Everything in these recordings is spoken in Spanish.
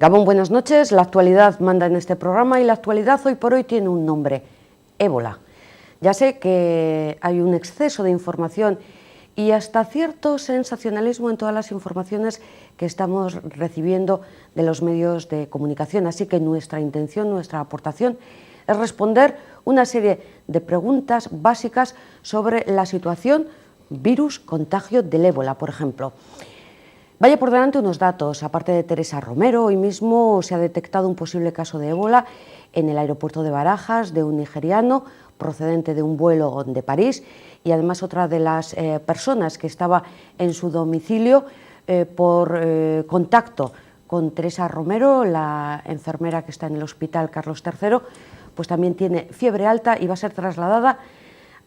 Gabón, buenas noches. La actualidad manda en este programa y la actualidad hoy por hoy tiene un nombre: ébola. Ya sé que hay un exceso de información y hasta cierto sensacionalismo en todas las informaciones que estamos recibiendo de los medios de comunicación, así que nuestra intención, nuestra aportación es responder una serie de preguntas básicas sobre la situación virus contagio del ébola, por ejemplo. Vaya por delante unos datos. Aparte de Teresa Romero, hoy mismo se ha detectado un posible caso de ébola en el aeropuerto de Barajas de un nigeriano procedente de un vuelo de París, y además otra de las personas que estaba en su domicilio por contacto con Teresa Romero, la enfermera que está en el Hospital Carlos III, pues también tiene fiebre alta y va a ser trasladada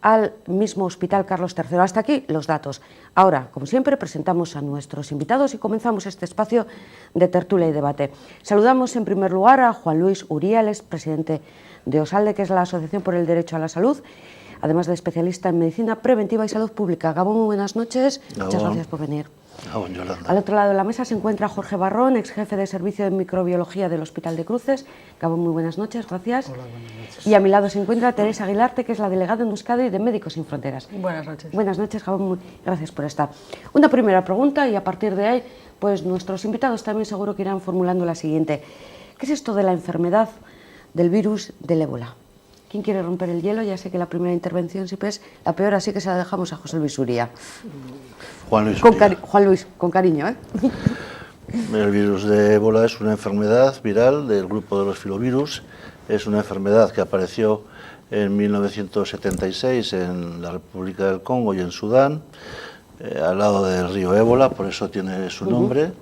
al mismo Hospital Carlos III. Hasta aquí los datos. Ahora, como siempre, presentamos a nuestros invitados y comenzamos este espacio de tertulia y debate. Saludamos en primer lugar a Juan Luis Uriales, presidente de OSALDE, que es la Asociación por el Derecho a la Salud, además de especialista en medicina preventiva y salud pública. Gabón, muy buenas noches. Gabón. Muchas gracias por venir. Gabón, Yolanda. Al otro lado de la mesa se encuentra Jorge Barrón, ex jefe de servicio de microbiología del Hospital de Cruces. Gabón, muy buenas noches, gracias. Hola, buenas noches. Y a mi lado se encuentra Teresa Aguilarte, que es la delegada en Euskadi de Médicos Sin Fronteras. Buenas noches. Buenas noches, Gabón, gracias por estar. Una primera pregunta y a partir de ahí, pues nuestros invitados también seguro que irán formulando la siguiente. ¿Qué es esto de la enfermedad del virus del ébola? ¿Quién quiere romper el hielo? Ya sé que la primera intervención siempre es la peor, así que se la dejamos a José Luis Uría. Juan Luis Uría. Juan Luis, con cariño, ¿eh? El virus de ébola es una enfermedad viral del grupo de los filovirus. Es una enfermedad que apareció en 1976 en la República del Congo y en Sudán, al lado del río Ébola, por eso tiene su nombre.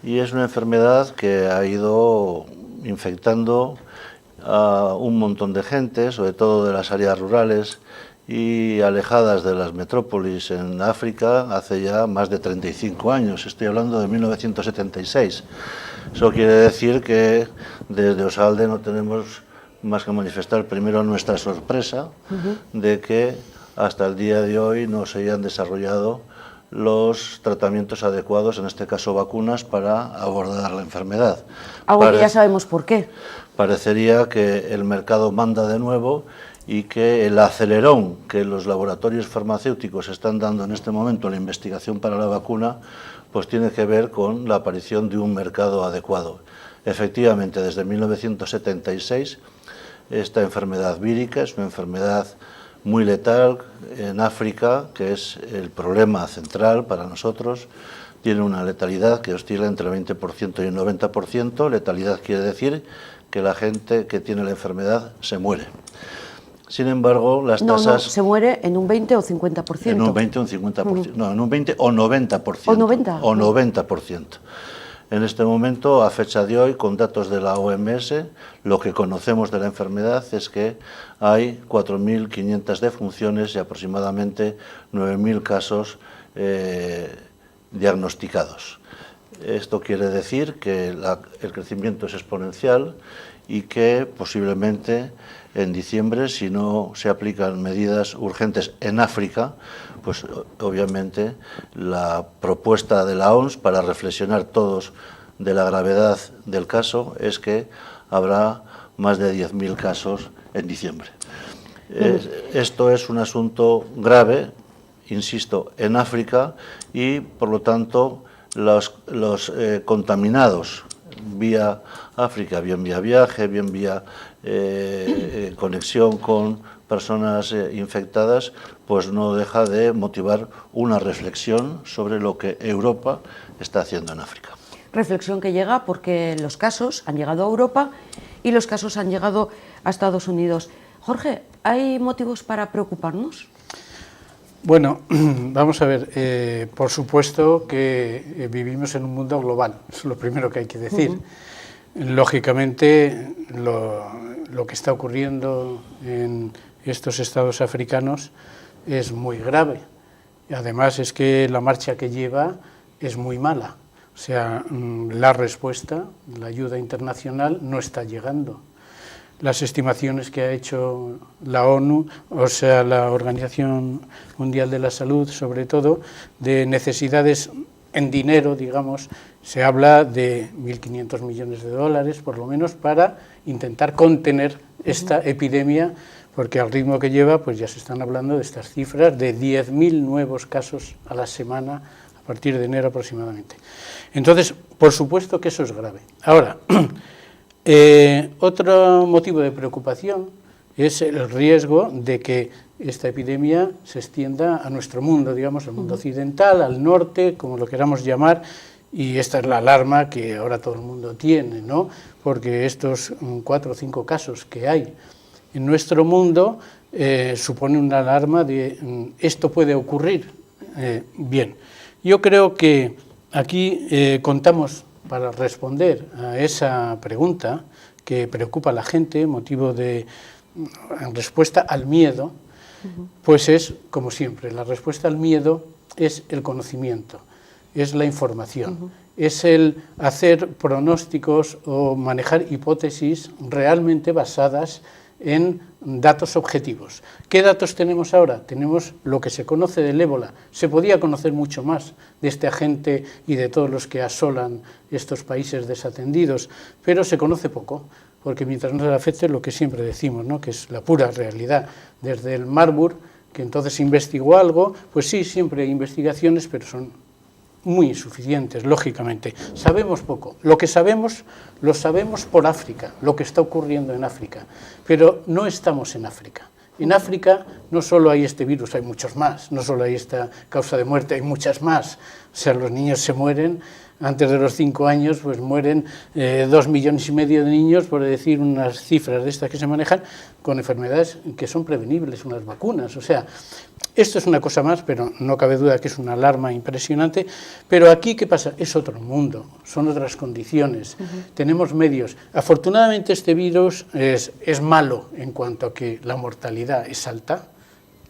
Y es una enfermedad que ha ido infectando a un montón de gente, sobre todo de las áreas rurales y alejadas de las metrópolis en África, hace ya más de 35 años. Estoy hablando de 1976. Eso quiere decir que desde OSALDE no tenemos más que manifestar primero nuestra sorpresa de que hasta el día de hoy no se hayan desarrollado los tratamientos adecuados, en este caso vacunas, para abordar la enfermedad. Algo que ya sabemos por qué. Parecería que el mercado manda de nuevo y que el acelerón que los laboratorios farmacéuticos están dando en este momento en la investigación para la vacuna, pues tiene que ver con la aparición de un mercado adecuado. Efectivamente, desde 1976, esta enfermedad vírica es una enfermedad muy letal en África, que es el problema central para nosotros. Tiene una letalidad que oscila entre el 20% y el 90%. Letalidad quiere decir que la gente que tiene la enfermedad se muere. Sin embargo, las tasas... No, se muere en un 20 o 50%. En un 20 o un 50%. No, en un 20 o 90%. ¿O 90? O 90%. En este momento, a fecha de hoy, con datos de la OMS, lo que conocemos de la enfermedad es que hay 4.500 defunciones y aproximadamente 9.000 casos diagnosticados. Esto quiere decir que el crecimiento es exponencial y que posiblemente en diciembre, si no se aplican medidas urgentes en África, pues obviamente la propuesta de la OMS para reflexionar todos de la gravedad del caso es que habrá más de 10.000 casos en diciembre. Esto es un asunto grave, insisto, en África, y por lo tanto los contaminados vía África, bien vía viaje, bien vía conexión con personas infectadas, pues no deja de motivar una reflexión sobre lo que Europa está haciendo en África. Reflexión que llega porque los casos han llegado a Europa y los casos han llegado a Estados Unidos. Jorge, ¿hay motivos para preocuparnos? Bueno, vamos a ver, por supuesto que vivimos en un mundo global, es lo primero que hay que decir. Lógicamente, lo que está ocurriendo en estos estados africanos es muy grave. Además, es que la marcha que lleva es muy mala. O sea, la respuesta, la ayuda internacional no está llegando. Las estimaciones que ha hecho la ONU, o sea, la Organización Mundial de la Salud, sobre todo, de necesidades en dinero, digamos, se habla de 1.500 millones de dólares, por lo menos, para intentar contener esta epidemia, porque al ritmo que lleva, pues ya se están hablando de estas cifras de 10.000 nuevos casos a la semana a partir de enero aproximadamente. Entonces, por supuesto que eso es grave. Ahora, otro motivo de preocupación es el riesgo de que esta epidemia se extienda a nuestro mundo, digamos, al mundo occidental, al norte, como lo queramos llamar, y esta es la alarma que ahora todo el mundo tiene, ¿no? Porque estos 4 o 5 casos que hay en nuestro mundo supone una alarma de esto puede ocurrir. Bien, yo creo que aquí contamos para responder a esa pregunta que preocupa a la gente, motivo de en respuesta al miedo, pues es, como siempre, la respuesta al miedo es el conocimiento, es la información, es el hacer pronósticos o manejar hipótesis realmente basadas en datos objetivos. ¿Qué datos tenemos ahora? Tenemos lo que se conoce del ébola. Se podía conocer mucho más de este agente y de todos los que asolan estos países desatendidos, pero se conoce poco, porque mientras no se afecte lo que siempre decimos, ¿no? Que es la pura realidad. Desde el Marburg, que entonces investigó algo, pues sí, siempre hay investigaciones, pero son muy insuficientes, lógicamente. Sabemos poco. Lo que sabemos, lo sabemos por África, lo que está ocurriendo en África, pero no estamos en África. En África no solo hay este virus, hay muchos más, no solo hay esta causa de muerte, hay muchas más. O sea, los niños se mueren, antes de los 5 años, pues mueren 2,5 millones de niños, por decir unas cifras de estas que se manejan, con enfermedades que son prevenibles, unas vacunas. O sea, esto es una cosa más, pero no cabe duda que es una alarma impresionante. Pero aquí, ¿qué pasa? Es otro mundo, son otras condiciones, tenemos medios. Afortunadamente este virus es malo en cuanto a que la mortalidad es alta,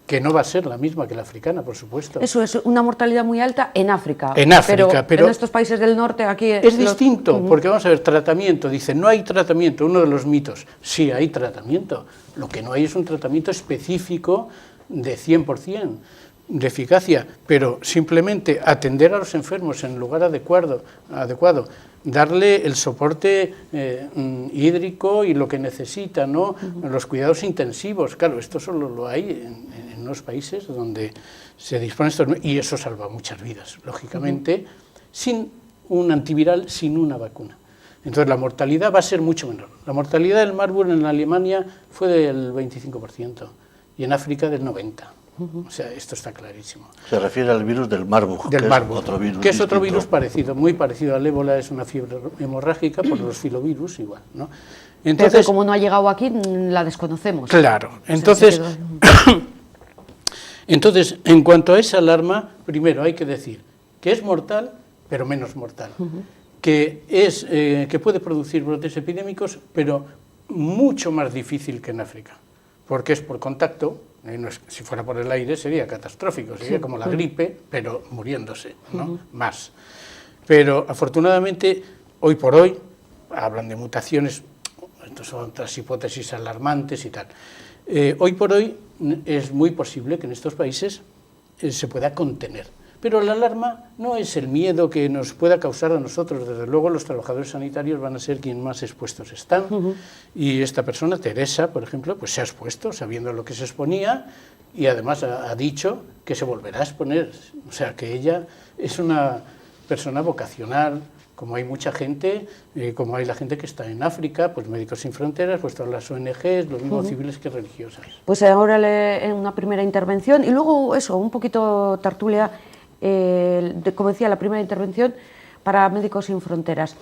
que no va a ser la misma que la africana, por supuesto. Eso es una mortalidad muy alta en África. En África, pero en estos países del norte, aquí... Es distinto, porque vamos a ver, tratamiento, dice, no hay tratamiento, uno de los mitos. Sí, hay tratamiento, lo que no hay es un tratamiento específico de 100% de eficacia, pero simplemente atender a los enfermos en el lugar adecuado, darle el soporte hídrico y lo que necesita, ¿no? Los cuidados intensivos, claro, esto solo lo hay en unos países donde se dispone esto, y eso salva muchas vidas, lógicamente, sin un antiviral, sin una vacuna. Entonces la mortalidad va a ser mucho menor. La mortalidad del Marburg en Alemania fue del 25% y en África del 90%. O sea, esto está clarísimo. Se refiere al virus del Marburg, que es otro virus que es otro distinto. virus parecido, muy parecido al ébola, es una fiebre hemorrágica por los filovirus igual, ¿no? Entonces, pero como no ha llegado aquí, la desconocemos. Claro, entonces, entonces, en cuanto a esa alarma, primero hay que decir que es mortal, pero menos mortal, que puede producir brotes epidémicos, pero mucho más difícil que en África, porque es por contacto. Si fuera por el aire sería catastrófico, sería como la gripe, pero muriéndose, ¿no? Más. Pero afortunadamente, hoy por hoy, hablan de mutaciones, estas son otras hipótesis alarmantes y tal. Hoy por hoy es muy posible que en estos países se pueda contener. Pero la alarma no es el miedo que nos pueda causar a nosotros. Desde luego los trabajadores sanitarios van a ser quienes más expuestos están. Y esta persona, Teresa, por ejemplo, pues se ha expuesto sabiendo lo que se exponía y además ha dicho que se volverá a exponer. O sea, que ella es una persona vocacional, como hay mucha gente, como hay la gente que está en África, pues Médicos Sin Fronteras, pues todas las ONGs, lo mismo civiles que religiosas. Pues ahora en una primera intervención y luego eso, un poquito tertulia. Como decía, la primera intervención para Médicos Sin Fronteras.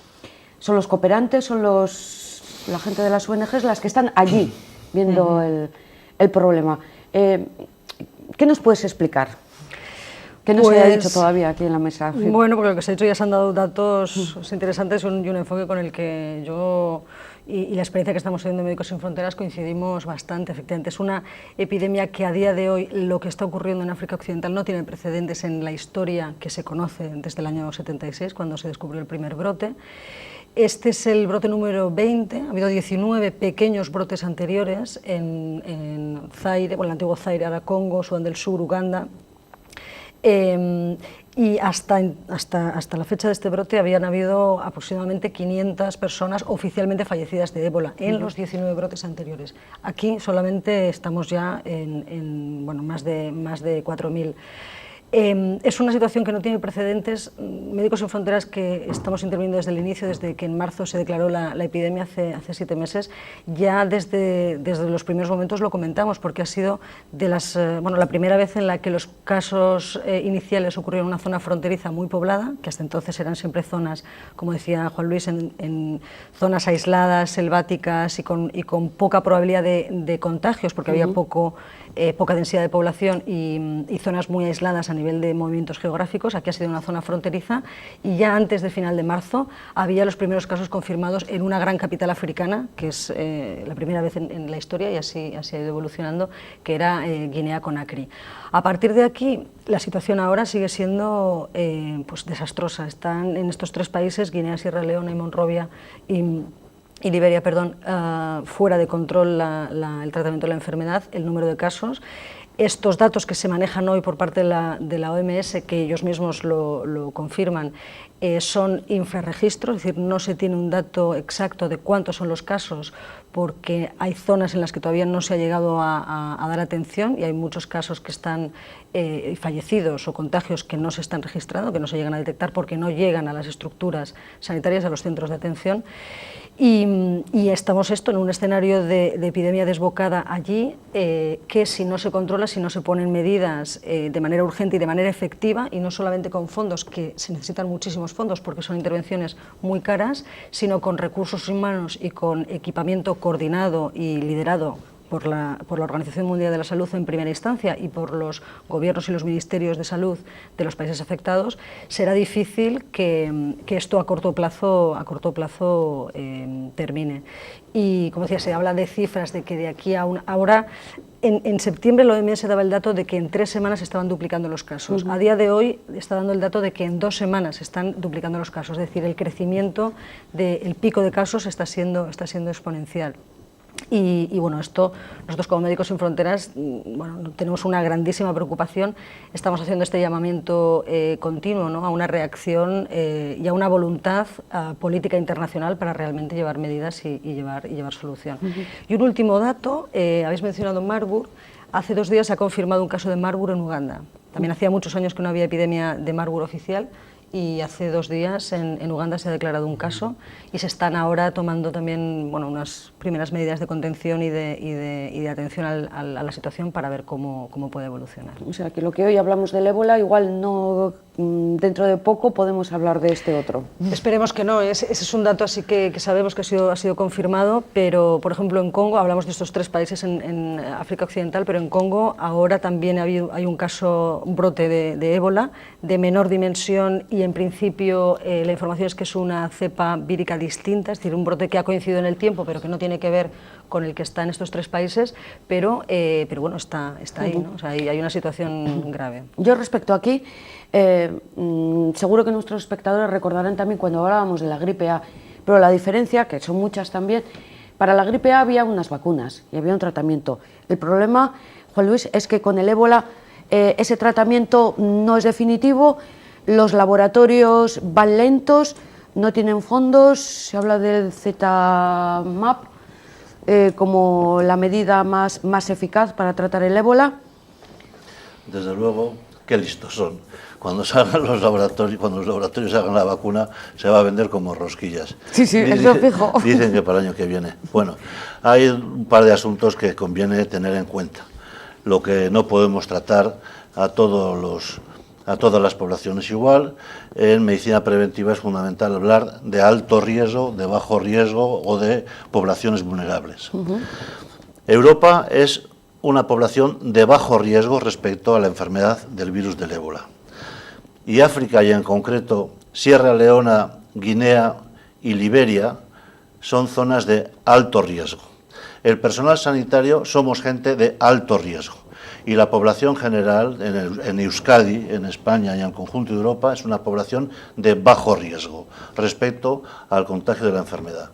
Son los cooperantes, son la gente de las ONGs las que están allí viendo el problema. ¿Qué nos puedes explicar? ¿Qué no se ha dicho todavía aquí en la mesa? Bueno, porque lo que se ha dicho ya se han dado datos interesantes y un enfoque con el que yo y la experiencia que estamos teniendo en Médicos Sin Fronteras coincidimos bastante. Efectivamente, es una epidemia que a día de hoy lo que está ocurriendo en África Occidental no tiene precedentes en la historia que se conoce desde el año 76, cuando se descubrió el primer brote. Este es el brote número 20, ha habido 19 pequeños brotes anteriores en Zaire, el antiguo Zaire, ahora Congo, Sudán del Sur, Uganda. Y hasta la fecha de este brote habían habido aproximadamente 500 personas oficialmente fallecidas de ébola en los 19 brotes anteriores. Aquí solamente estamos ya en bueno, más de 4.000. Es una situación que no tiene precedentes. Médicos Sin Fronteras, que estamos interviniendo desde el inicio, desde que en marzo se declaró la epidemia hace 7 meses, ya desde los primeros momentos lo comentamos, porque ha sido la primera vez en la que los casos iniciales ocurrieron en una zona fronteriza muy poblada, que hasta entonces eran siempre zonas, como decía Juan Luis, en zonas aisladas, selváticas y con poca probabilidad de contagios, porque había poca densidad de población y zonas muy aisladas a nivel de movimientos geográficos. Aquí ha sido una zona fronteriza y ya antes del final de marzo había los primeros casos confirmados en una gran capital africana, que es la primera vez en la historia, y así ha ido evolucionando, que era Guinea-Conakry. A partir de aquí, la situación ahora sigue siendo pues desastrosa. Están en estos 3 países, Guinea, Sierra Leona y Monrovia, y Liberia, fuera de control el tratamiento de la enfermedad, el número de casos. Estos datos que se manejan hoy por parte de la OMS, que ellos mismos lo confirman, son infrarregistros, es decir, no se tiene un dato exacto de cuántos son los casos, porque hay zonas en las que todavía no se ha llegado a dar atención y hay muchos casos que están fallecidos o contagios que no se están registrando, que no se llegan a detectar porque no llegan a las estructuras sanitarias, a los centros de atención. Y estamos en un escenario de epidemia desbocada allí, que si no se controla, si no se ponen medidas de manera urgente y de manera efectiva, y no solamente con fondos, que se necesitan muchísimos fondos porque son intervenciones muy caras, sino con recursos humanos y con equipamiento coordinado y liderado por la Organización Mundial de la Salud en primera instancia y por los gobiernos y los ministerios de salud de los países afectados, será difícil que esto a corto plazo termine. Y como decía, se habla de cifras de que de aquí a ahora, en septiembre la OMS daba el dato de que en 3 semanas se estaban duplicando los casos. A día de hoy está dando el dato de que en 2 semanas se están duplicando los casos, es decir, el crecimiento del pico de casos está siendo exponencial. Y bueno, esto nosotros como Médicos Sin Fronteras tenemos una grandísima preocupación. Estamos haciendo este llamamiento continuo, ¿no?, a una reacción y a una voluntad política internacional para realmente llevar medidas y llevar solución. Y un último dato, habéis mencionado Marburg. Hace 2 días se ha confirmado un caso de Marburg en Uganda. También hacía muchos años que no había epidemia de Marburg oficial, y hace 2 días en Uganda se ha declarado un caso y se están ahora tomando también unas primeras medidas de contención y de atención a la situación para ver cómo puede evolucionar. O sea, que lo que hoy hablamos del ébola, igual no dentro de poco podemos hablar de este otro. Esperemos que no, ese es un dato así que sabemos que ha sido confirmado, pero por ejemplo en Congo, hablamos de estos 3 países en África Occidental, pero en Congo ahora también hay un brote de ébola de menor dimensión, y en principio la información es que es una cepa vírica distinta, es decir, un brote que ha coincidido en el tiempo pero que no tiene que ver con el que está en estos 3 países, pero bueno, está ahí, ¿no? O sea, hay una situación grave. Yo respecto aquí, seguro que nuestros espectadores recordarán también cuando hablábamos de la gripe A, pero la diferencia, que son muchas también, para la gripe A había unas vacunas y había un tratamiento. El problema, Juan Luis, es que con el ébola ese tratamiento no es definitivo, los laboratorios van lentos, no tienen fondos, se habla del ZMapp como la medida más eficaz para tratar el ébola. Desde luego, qué listos son. Cuando salgan los laboratorios hagan la vacuna, se va a vender como rosquillas. Sí, eso fijo. Dicen que para el año que viene. Bueno, hay un par de asuntos que conviene tener en cuenta. Lo que no podemos tratar a todas las poblaciones igual. En medicina preventiva es fundamental hablar de alto riesgo, de bajo riesgo o de poblaciones vulnerables. Europa es una población de bajo riesgo respecto a la enfermedad del virus del ébola. Y África, y en concreto Sierra Leona, Guinea y Liberia, son zonas de alto riesgo. El personal sanitario somos gente de alto riesgo. Y la población general, en Euskadi, en España y en el conjunto de Europa, es una población de bajo riesgo respecto al contagio de la enfermedad.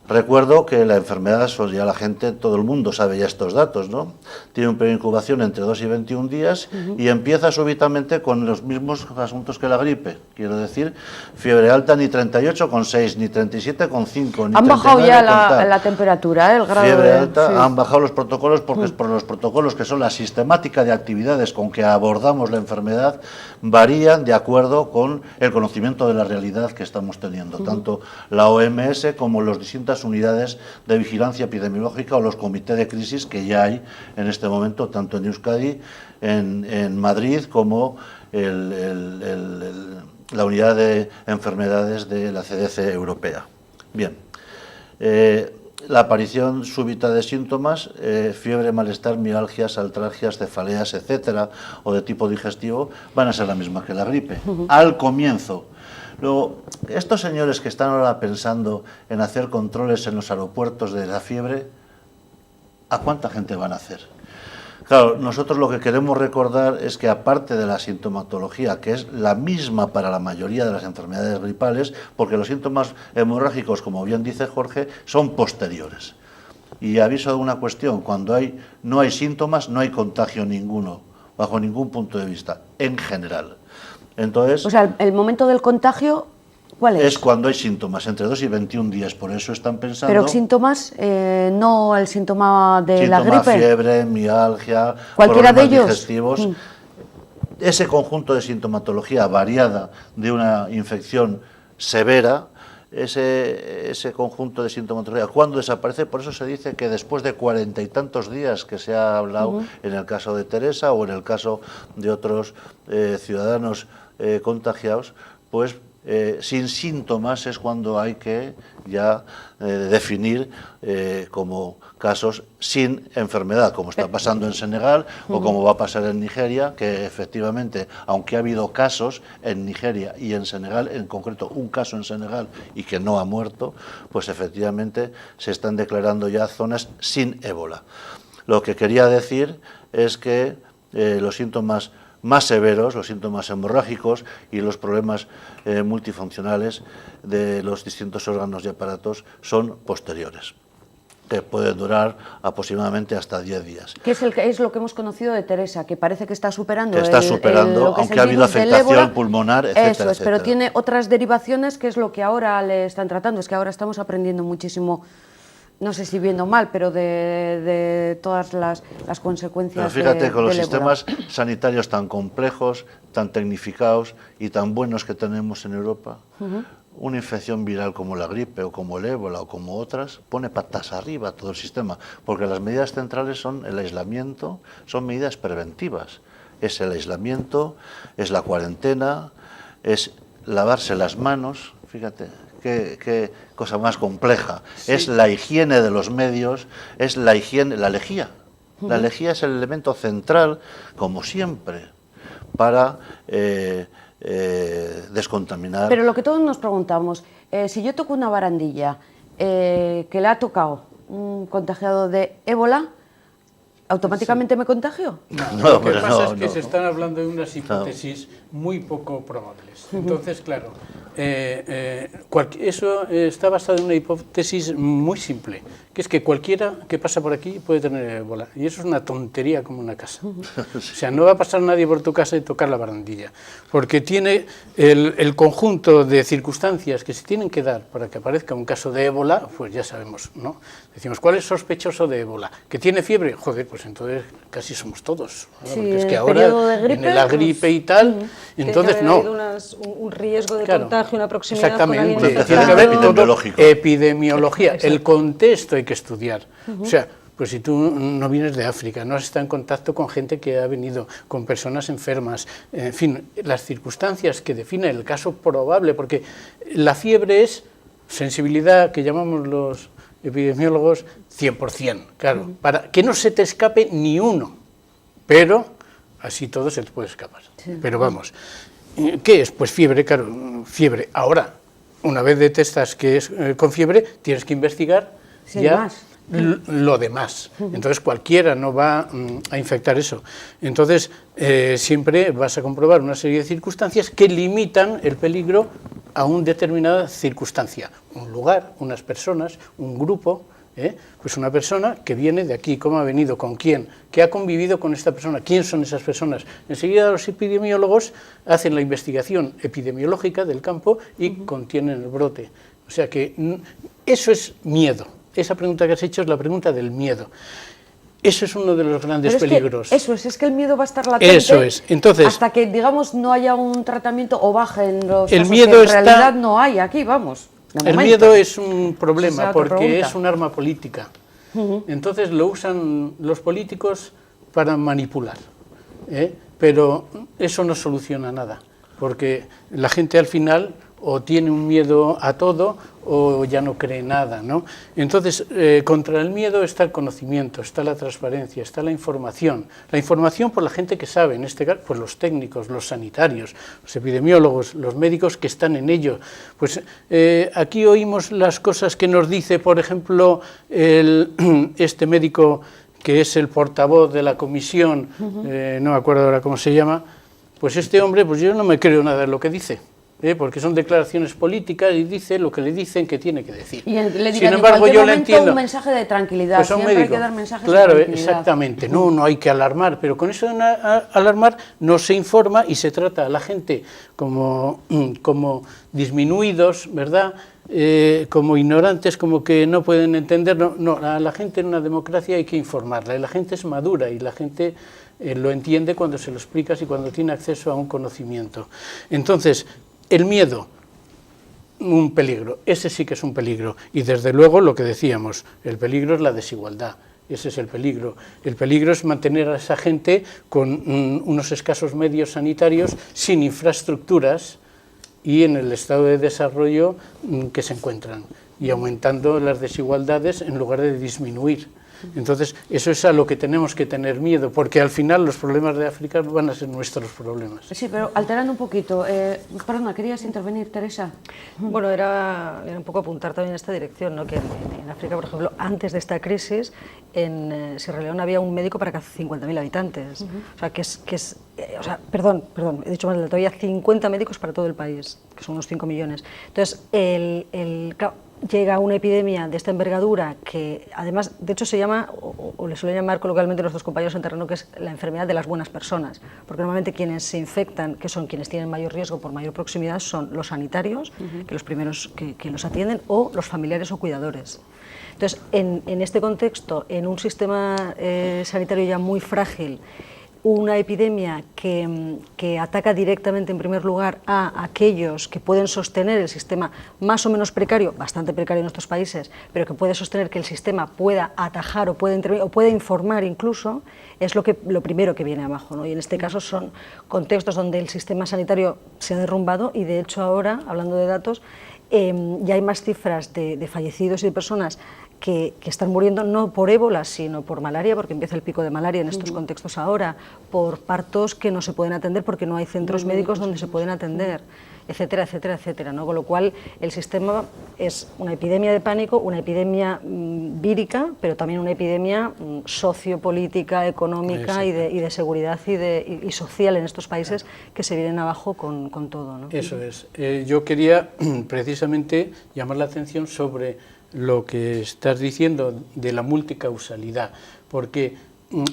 Recuerdo que la enfermedad, ya la gente, todo el mundo sabe ya estos datos, ¿no? Tiene un periodo de incubación entre 2 y 21 días y empieza súbitamente con los mismos asuntos que la gripe. Quiero decir, fiebre alta ni 38,6, ni 37,5, ni Han bajado ya 39,tal. la temperatura, el grado Fiebre de... alta, sí. han bajado los protocolos porque por los protocolos que son la sistemática de actividades con que abordamos la enfermedad varían de acuerdo con el conocimiento de la realidad que estamos teniendo, tanto la OMS como las distintas unidades de vigilancia epidemiológica o los comités de crisis que ya hay en este momento, tanto en Euskadi, en Madrid, como la unidad de enfermedades de la CDC europea. Bien, la aparición súbita de síntomas, fiebre, malestar, mialgias, altralgias, cefaleas, etcétera, o de tipo digestivo, van a ser la misma que la gripe, al comienzo. Luego, estos señores que están ahora pensando en hacer controles en los aeropuertos de la fiebre, ¿a cuánta gente van a hacer? Claro, nosotros lo que queremos recordar es que aparte de la sintomatología, que es la misma para la mayoría de las enfermedades gripales, porque los síntomas hemorrágicos, como bien dice Jorge, son posteriores. Y aviso de una cuestión, cuando no hay síntomas, no hay contagio ninguno, bajo ningún punto de vista, en general. Entonces, O sea, el momento del contagio, ¿cuál es? es cuando hay síntomas, entre 2 y 21 días, por eso están pensando... Pero síntomas, no el síntoma de la gripe. Fiebre, mialgia, ¿Cualquiera de problemas ellos? digestivos. Ese conjunto de sintomatología variada de una infección severa, ese conjunto de sintomatología, ¿cuándo desaparece? Por eso se dice que después de 40 y tantos días que se ha hablado en el caso de Teresa o en el caso de otros ciudadanos contagiados, pues sin síntomas es cuando hay que ya definir como casos sin enfermedad, como está pasando en Senegal o como va a pasar en Nigeria, que efectivamente, aunque ha habido casos en Nigeria y en Senegal, en concreto un caso en Senegal y que no ha muerto, pues efectivamente se están declarando ya zonas sin ébola. Lo que quería decir es que los síntomas más severos, los síntomas hemorrágicos y los problemas multifuncionales de los distintos órganos y aparatos son posteriores, que pueden durar aproximadamente hasta 10 días. ¿Qué es lo que hemos conocido de Teresa? Que parece que está superando, Que está superando, lo que es aunque el ha habido virus del afectación ébola. pulmonar, etcétera, Eso es, etcétera. pero tiene otras derivaciones, que es lo que ahora le están tratando. Es que ahora estamos aprendiendo muchísimo, no sé si viendo mal, pero de todas las consecuencias. Pero fíjate, con los del ébola. sistemas sanitarios tan complejos, tan tecnificados y tan buenos que tenemos en Europa, una infección viral como la gripe o como el ébola o como otras pone patas arriba todo el sistema, porque las medidas centrales son el aislamiento, son medidas preventivas. Es el aislamiento, es la cuarentena, es lavarse las manos, fíjate. Qué cosa más compleja. Sí. Es la higiene de los medios, es la higiene, la lejía. La lejía es el elemento central, como siempre, para descontaminar. Pero lo que todos nos preguntamos, si yo toco una barandilla que le ha tocado un contagiado de ébola, ¿automáticamente me contagio? No, lo que pasa es que se están hablando de unas hipótesis muy poco probables. Entonces, claro, eso está basado en una hipótesis muy simple, que es que cualquiera que pasa por aquí puede tener ébola. Y eso es una tontería como una casa. O sea, no va a pasar nadie por tu casa y tocar la barandilla, porque tiene el conjunto de circunstancias que se tienen que dar para que aparezca un caso de ébola, pues ya sabemos, ¿no? Decimos, ¿cuál es sospechoso de ébola? ¿Que tiene fiebre? Joder, pues entonces casi somos todos. ¿No? Sí, porque es que ahora viene la gripe y tal, entonces no. Un riesgo de claro, contagio, una proximidad exactamente, con alguien tiene que haber epidemiológico. todo epidemiología, el contexto hay que estudiar. O sea, pues si tú no vienes de África, no has estado en contacto con gente que ha venido, con personas enfermas, en fin, las circunstancias que definen el caso probable, porque la fiebre es sensibilidad, que llamamos los epidemiólogos, 100%, claro, para que no se te escape ni uno, pero así todo se te puede escapar. Sí. Pero vamos, ¿qué es? Pues fiebre, claro, fiebre. Ahora, una vez detectas que es con fiebre, tienes que investigar lo demás. Entonces cualquiera no va a infectar eso. Entonces siempre vas a comprobar una serie de circunstancias que limitan el peligro a una determinada circunstancia, un lugar, unas personas, un grupo. Pues una persona que viene de aquí, cómo ha venido, con quién, qué ha convivido con esta persona, quién son esas personas. Enseguida los epidemiólogos hacen la investigación epidemiológica del campo y contienen el brote. O sea que eso es miedo. Esa pregunta que has hecho es la pregunta del miedo. Eso es uno de los grandes peligros. Es que el miedo va a estar latente. Eso es. Entonces, hasta que, digamos, no haya un tratamiento o bajen los el casos miedo que en realidad no hay aquí, vamos. El miedo es un problema porque pregunta. es un arma política. Entonces lo usan los políticos para manipular. Pero eso no soluciona nada, porque la gente al final o tiene un miedo a todo o ya no cree nada, ¿no? Entonces, contra el miedo está el conocimiento, está la transparencia, está la información por la gente que sabe, en este caso, pues los técnicos, los sanitarios, los epidemiólogos, los médicos que están en ello. Pues aquí oímos las cosas que nos dice, por ejemplo, este médico que es el portavoz de la comisión, no me acuerdo ahora cómo se llama, pues este hombre, pues yo no me creo nada de lo que dice. Porque son declaraciones políticas y dice lo que le dicen que tiene que decir. Y le sin embargo, yo le entiendo. Un mensaje de tranquilidad, pues siempre médico, hay que dar mensajes claro, de tranquilidad. Exactamente, no hay que alarmar, pero con eso de alarmar no se informa y se trata a la gente como disminuidos, ¿verdad?, como ignorantes, como que no pueden entender. No, a la gente en una democracia hay que informarla, y la gente es madura y la gente lo entiende cuando se lo explicas y cuando tiene acceso a un conocimiento. Entonces, el miedo, un peligro, ese sí que es un peligro, y desde luego lo que decíamos, el peligro es la desigualdad, ese es el peligro. El peligro es mantener a esa gente con unos escasos medios sanitarios, sin infraestructuras y en el estado de desarrollo que se encuentran, y aumentando las desigualdades en lugar de disminuir. Entonces, eso es a lo que tenemos que tener miedo, porque al final los problemas de África van a ser nuestros problemas. Sí, pero alterando un poquito, perdona, ¿querías intervenir, Teresa? Bueno, era un poco apuntar también en esta dirección, ¿no? Que en África, por ejemplo, antes de esta crisis, en Sierra Leona había un médico para cada 50.000 habitantes. O sea, perdón, he dicho mal el dato, había 50 médicos para todo el país, que son unos 5 millones. Entonces, claro, llega una epidemia de esta envergadura que además, de hecho se llama, o le suelen llamar coloquialmente nuestros compañeros en terreno, que es la enfermedad de las buenas personas, porque normalmente quienes se infectan, que son quienes tienen mayor riesgo por mayor proximidad, son los sanitarios, que los primeros que los atienden, o los familiares o cuidadores. Entonces, en este contexto, en un sistema sanitario ya muy frágil, una epidemia que ataca directamente en primer lugar a aquellos que pueden sostener el sistema más o menos precario, bastante precario en nuestros países, pero que puede sostener que el sistema pueda atajar o pueda intervenir o pueda informar incluso, es lo primero que viene abajo, ¿no? Y en este caso son contextos donde el sistema sanitario se ha derrumbado y de hecho ahora, hablando de datos, ya hay más cifras de fallecidos y de personas que están muriendo no por ébola, sino por malaria, porque empieza el pico de malaria en estos contextos ahora, por partos que no se pueden atender porque no hay centros médicos donde se pueden atender, etcétera, etcétera, etcétera, ¿no? Con lo cual el sistema es una epidemia de pánico, una epidemia vírica, pero también una epidemia sociopolítica, económica y de seguridad y social en estos países que se vienen abajo con todo, ¿no? Eso es. Yo quería precisamente llamar la atención sobre lo que estás diciendo de la multicausalidad, porque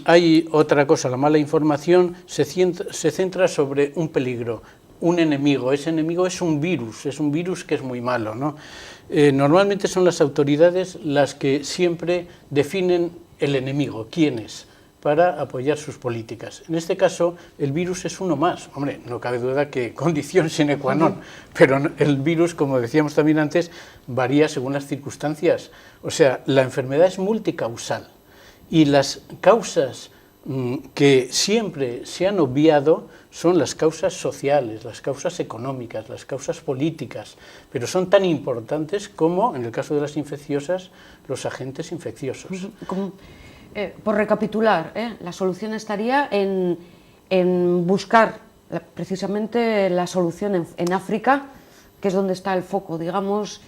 hay otra cosa, la mala información se centra sobre un peligro, un enemigo. Ese enemigo es un virus que es muy malo, ¿no? Normalmente son las autoridades las que siempre definen el enemigo, quién es, para apoyar sus políticas. En este caso, el virus es uno más. Hombre, no cabe duda que condición sine qua non, pero el virus, como decíamos también antes, varía según las circunstancias. O sea, la enfermedad es multicausal y las causas que siempre se han obviado son las causas sociales, las causas económicas, las causas políticas, pero son tan importantes como, en el caso de las infecciosas, los agentes infecciosos. Por recapitular, la solución estaría en buscar precisamente la solución en África, que es donde está el foco, digamos.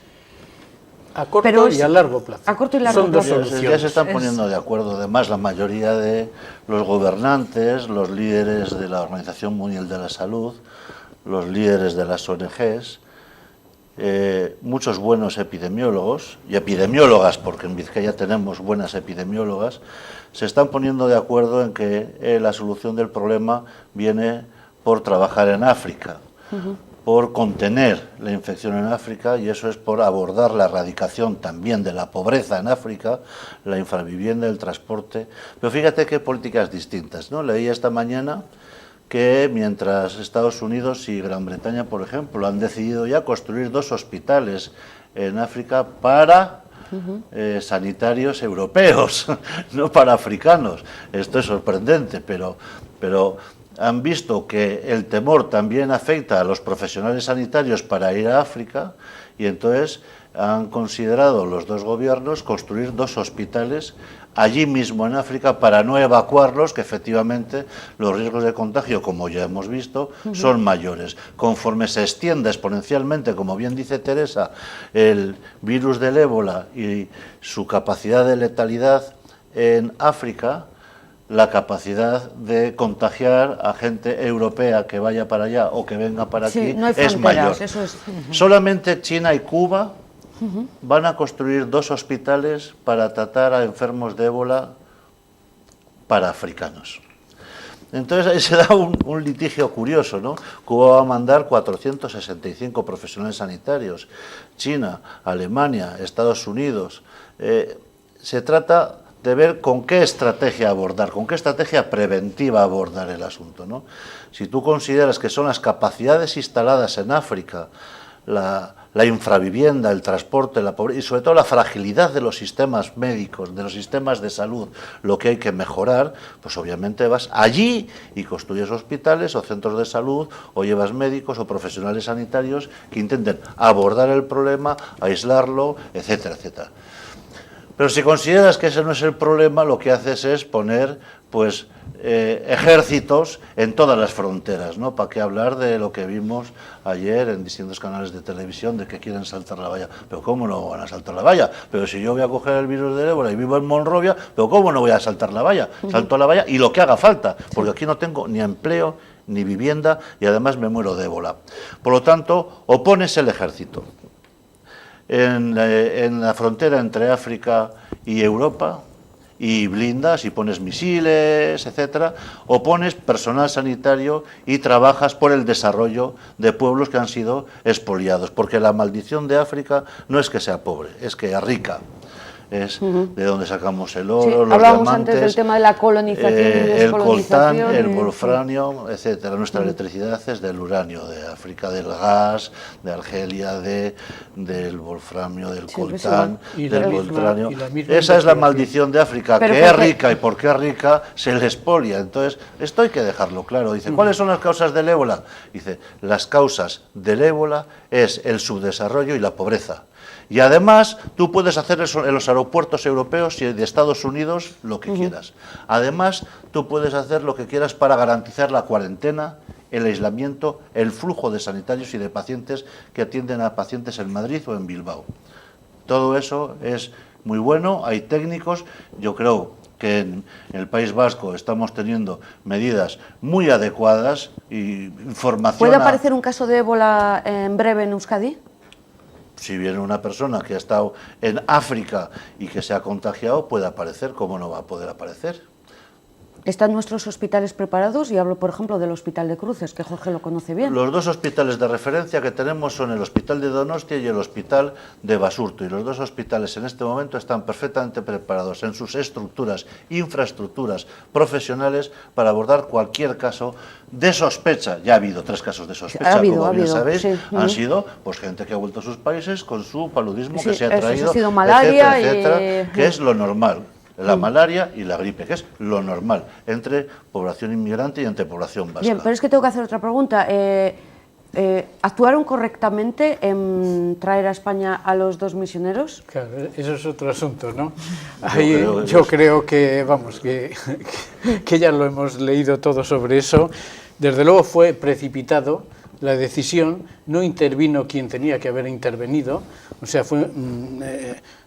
A corto y a largo plazo. A corto y largo Son plazo. dos soluciones. Ya se están poniendo de acuerdo, además, la mayoría de los gobernantes, los líderes de la Organización Mundial de la Salud, los líderes de las ONGs, muchos buenos epidemiólogos y epidemiólogas, porque en Vizcaya tenemos buenas epidemiólogas, se están poniendo de acuerdo en que la solución del problema viene por trabajar en África, por contener la infección en África, y eso es por abordar la erradicación también de la pobreza en África, la infravivienda, el transporte. Pero fíjate qué políticas distintas, ¿no? Leí esta mañana que mientras Estados Unidos y Gran Bretaña, por ejemplo, han decidido ya construir 2 hospitales en África para sanitarios europeos, no para africanos. Esto es sorprendente, pero han visto que el temor también afecta a los profesionales sanitarios para ir a África, y entonces han considerado los 2 gobiernos construir 2 hospitales allí mismo en África para no evacuarlos, que efectivamente los riesgos de contagio, como ya hemos visto, son mayores. Conforme se extienda exponencialmente, como bien dice Teresa, el virus del ébola y su capacidad de letalidad en África, la capacidad de contagiar a gente europea que vaya para allá o que venga para aquí no hay es mayor. eso es... Solamente China y Cuba van a construir 2 hospitales para tratar a enfermos de ébola para africanos. Entonces ahí se da un litigio curioso, ¿no? Cuba va a mandar 465 profesionales sanitarios, China, Alemania, Estados Unidos. Se trata de ver con qué estrategia abordar, con qué estrategia preventiva abordar el asunto, ¿no? Si tú consideras que son las capacidades instaladas en África, la infravivienda, el transporte, la pobreza y sobre todo la fragilidad de los sistemas médicos, de los sistemas de salud, lo que hay que mejorar, pues obviamente vas allí y construyes hospitales o centros de salud o llevas médicos o profesionales sanitarios que intenten abordar el problema, aislarlo, etcétera, etcétera. Pero si consideras que ese no es el problema, lo que haces es poner pues ejércitos en todas las fronteras, ¿no? ¿Para qué hablar de lo que vimos ayer en distintos canales de televisión de que quieren saltar la valla? Pero ¿cómo no van a saltar la valla? Pero si yo voy a coger el virus del ébola y vivo en Monrovia, pero ¿cómo no voy a saltar la valla? Salto a la valla y lo que haga falta, porque aquí no tengo ni empleo ni vivienda y además me muero de ébola. Por lo tanto, opones el ejército. En la frontera entre África y Europa, y blindas y pones misiles, etcétera, o pones personal sanitario y trabajas por el desarrollo de pueblos que han sido expoliados, porque la maldición de África no es que sea pobre, es que es rica. Es de donde sacamos el oro, los hablábamos diamantes, antes del tema de la colonización y el coltán, descolonización, el wolfranio, etcétera. Nuestra electricidad es del uranio de África, del gas, de Argelia, del wolframio, del coltán, del wolfranio. Esa es la maldición de África, que es rica, y porque es rica se le expolia. Entonces, esto hay que dejarlo claro. Dice, ¿cuáles son las causas del ébola? Dice, las causas del ébola es el subdesarrollo y la pobreza. Y además, tú puedes hacer eso en los aeropuertos europeos y de Estados Unidos lo que quieras. Además, tú puedes hacer lo que quieras para garantizar la cuarentena, el aislamiento, el flujo de sanitarios y de pacientes que atienden a pacientes en Madrid o en Bilbao. Todo eso es muy bueno, hay técnicos, yo creo que en el País Vasco estamos teniendo medidas muy adecuadas y información... ¿Puede aparecer un caso de ébola en breve en Euskadi? Si viene una persona que ha estado en África y que se ha contagiado, puede aparecer. ¿Cómo no va a poder aparecer? ¿Están nuestros hospitales preparados? Y hablo, por ejemplo, del Hospital de Cruces, que Jorge lo conoce bien. Los 2 hospitales de referencia que tenemos son el Hospital de Donostia y el Hospital de Basurto. Y los 2 hospitales en este momento están perfectamente preparados en sus estructuras, infraestructuras profesionales para abordar cualquier caso de sospecha. Ya ha habido 3 casos de sospecha, como bien sabéis. Sí. Han sido pues gente que ha vuelto a sus países con su paludismo que se ha traído, ha sido malaria, etcétera, que es lo normal. La malaria y la gripe, que es lo normal entre población inmigrante y entre población vasca. Bien, pero es que tengo que hacer otra pregunta. ¿Actuaron correctamente en traer a España a los 2 misioneros? Claro, eso es otro asunto, ¿no? Ahí yo creo que, vamos, que ya lo hemos leído todo sobre eso. Desde luego fue precipitado, la decisión, no intervino quien tenía que haber intervenido, o sea, fue,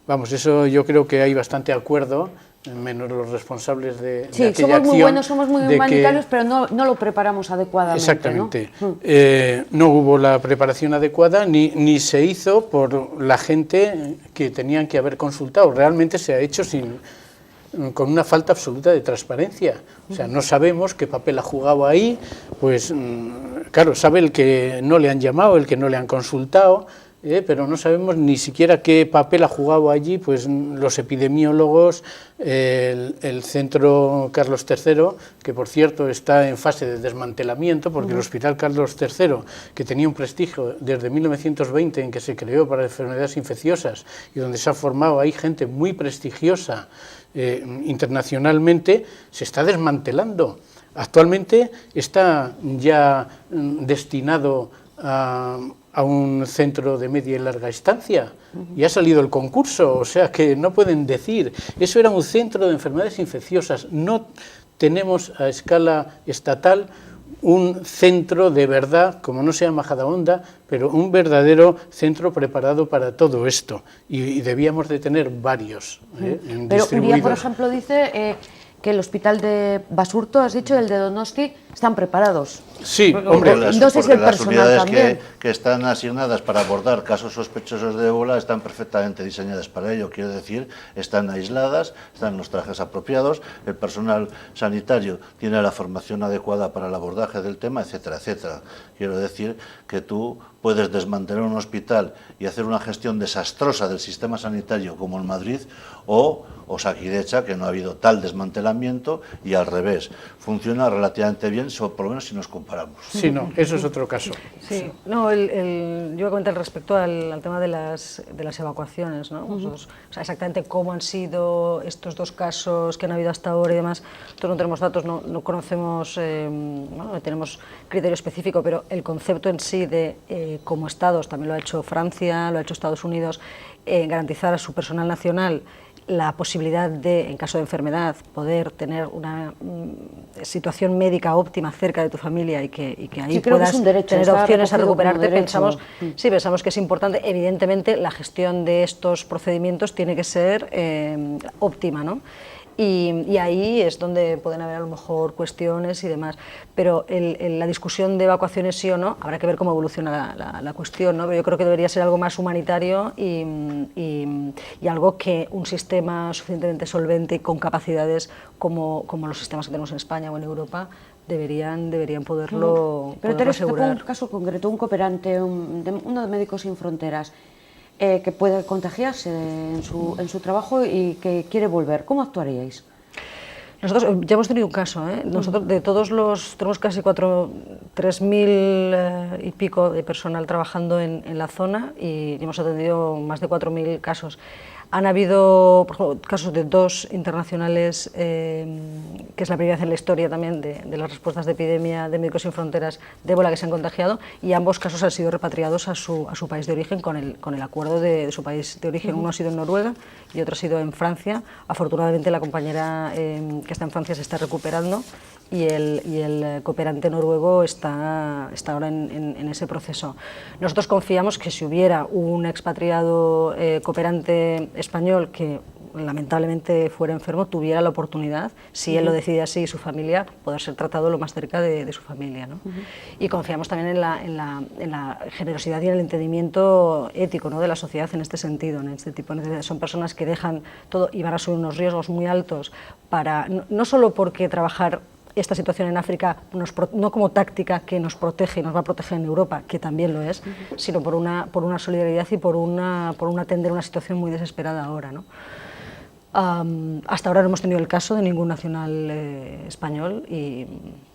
vamos, eso yo creo que hay bastante acuerdo, menos los responsables de aquella acción. Sí, somos muy buenos, somos muy humanitarios, pero no lo preparamos adecuadamente. Exactamente. ¿No? No hubo la preparación adecuada ni se hizo por la gente que tenían que haber consultado. Realmente se ha hecho con una falta absoluta de transparencia. O sea, no sabemos qué papel ha jugado ahí, pues claro, sabe el que no le han llamado, el que no le han consultado, pero no sabemos ni siquiera qué papel ha jugado allí pues los epidemiólogos, el centro Carlos III, que por cierto está en fase de desmantelamiento, porque el Hospital Carlos III, que tenía un prestigio desde 1920 en que se creó para enfermedades infecciosas y donde se ha formado ahí gente muy prestigiosa internacionalmente, se está desmantelando. Actualmente está ya destinado a un centro de media y larga estancia y ha salido el concurso, o sea que no pueden decir, eso era un centro de enfermedades infecciosas. No tenemos a escala estatal un centro de verdad, como no se llama Majadahonda, pero un verdadero centro preparado para todo esto, y debíamos de tener varios Pero Uría, por ejemplo, dice que el hospital de Basurto, has dicho, el de Donosti, están preparados. Sí, hombre, porque las unidades que están asignadas para abordar casos sospechosos de ébola están perfectamente diseñadas para ello. Quiero decir, están aisladas, están los trajes apropiados, el personal sanitario tiene la formación adecuada para el abordaje del tema, etcétera, etcétera. Quiero decir que tú puedes desmantelar un hospital y hacer una gestión desastrosa del sistema sanitario como en Madrid, o Osakidecha, que no ha habido tal desmantelamiento, y al revés, funciona relativamente bien, por lo menos si nos comparamos. Sí, no, eso es otro caso. Sí, no, yo iba a comentar respecto al tema de las evacuaciones, ¿no? Nosotros, o sea, exactamente cómo han sido estos dos casos que han habido hasta ahora y demás, nosotros no tenemos datos, no conocemos, no tenemos criterio específico, pero el concepto en sí de como Estados, también lo ha hecho Francia, lo ha hecho Estados Unidos, garantizar a su personal nacional la posibilidad de, en caso de enfermedad, poder tener una situación médica óptima cerca de tu familia y que ahí puedas tener opciones a recuperarte, pensamos que es importante. Evidentemente, la gestión de estos procedimientos tiene que ser óptima, ¿no? Y ahí es donde pueden haber a lo mejor cuestiones y demás, pero la discusión de evacuaciones sí o no, habrá que ver cómo evoluciona la cuestión, ¿no? Pero yo creo que debería ser algo más humanitario y algo que un sistema suficientemente solvente y con capacidades como los sistemas que tenemos en España o en Europa deberían poderlo Pero Teresa, asegurar. te pongo un caso concreto, un cooperante, uno de Médicos Sin Fronteras, que puede contagiarse en su trabajo y que quiere volver. ¿Cómo actuaríais? Nosotros ya hemos tenido un caso, nosotros de todos tenemos casi 3.000 y pico de personal trabajando en la zona y hemos atendido más de 4.000 casos. Han habido, por ejemplo, casos de 2 internacionales, que es la primera vez en la historia también de las respuestas de epidemia de Médicos Sin Fronteras de ébola que se han contagiado, y ambos casos han sido repatriados a su país de origen con el acuerdo de su país de origen. Uno ha sido en Noruega y otro ha sido en Francia. Afortunadamente la compañera que está en Francia se está recuperando y el cooperante noruego está ahora en ese proceso. Nosotros confiamos que si hubiera un expatriado cooperante español que lamentablemente fuera enfermo, tuviera la oportunidad, si él lo decide así y su familia, poder ser tratado lo más cerca de su familia, ¿no? Y confiamos también en la generosidad y en el entendimiento ético, ¿no?, de la sociedad en este sentido, en este tipo de necesidades. Son personas que dejan todo y van a asumir unos riesgos muy altos para, no solo porque trabajar esta situación en África no como táctica que nos protege y nos va a proteger en Europa, que también lo es, sino por una solidaridad y por atender una situación muy desesperada ahora, ¿no? Hasta ahora no hemos tenido el caso de ningún nacional español y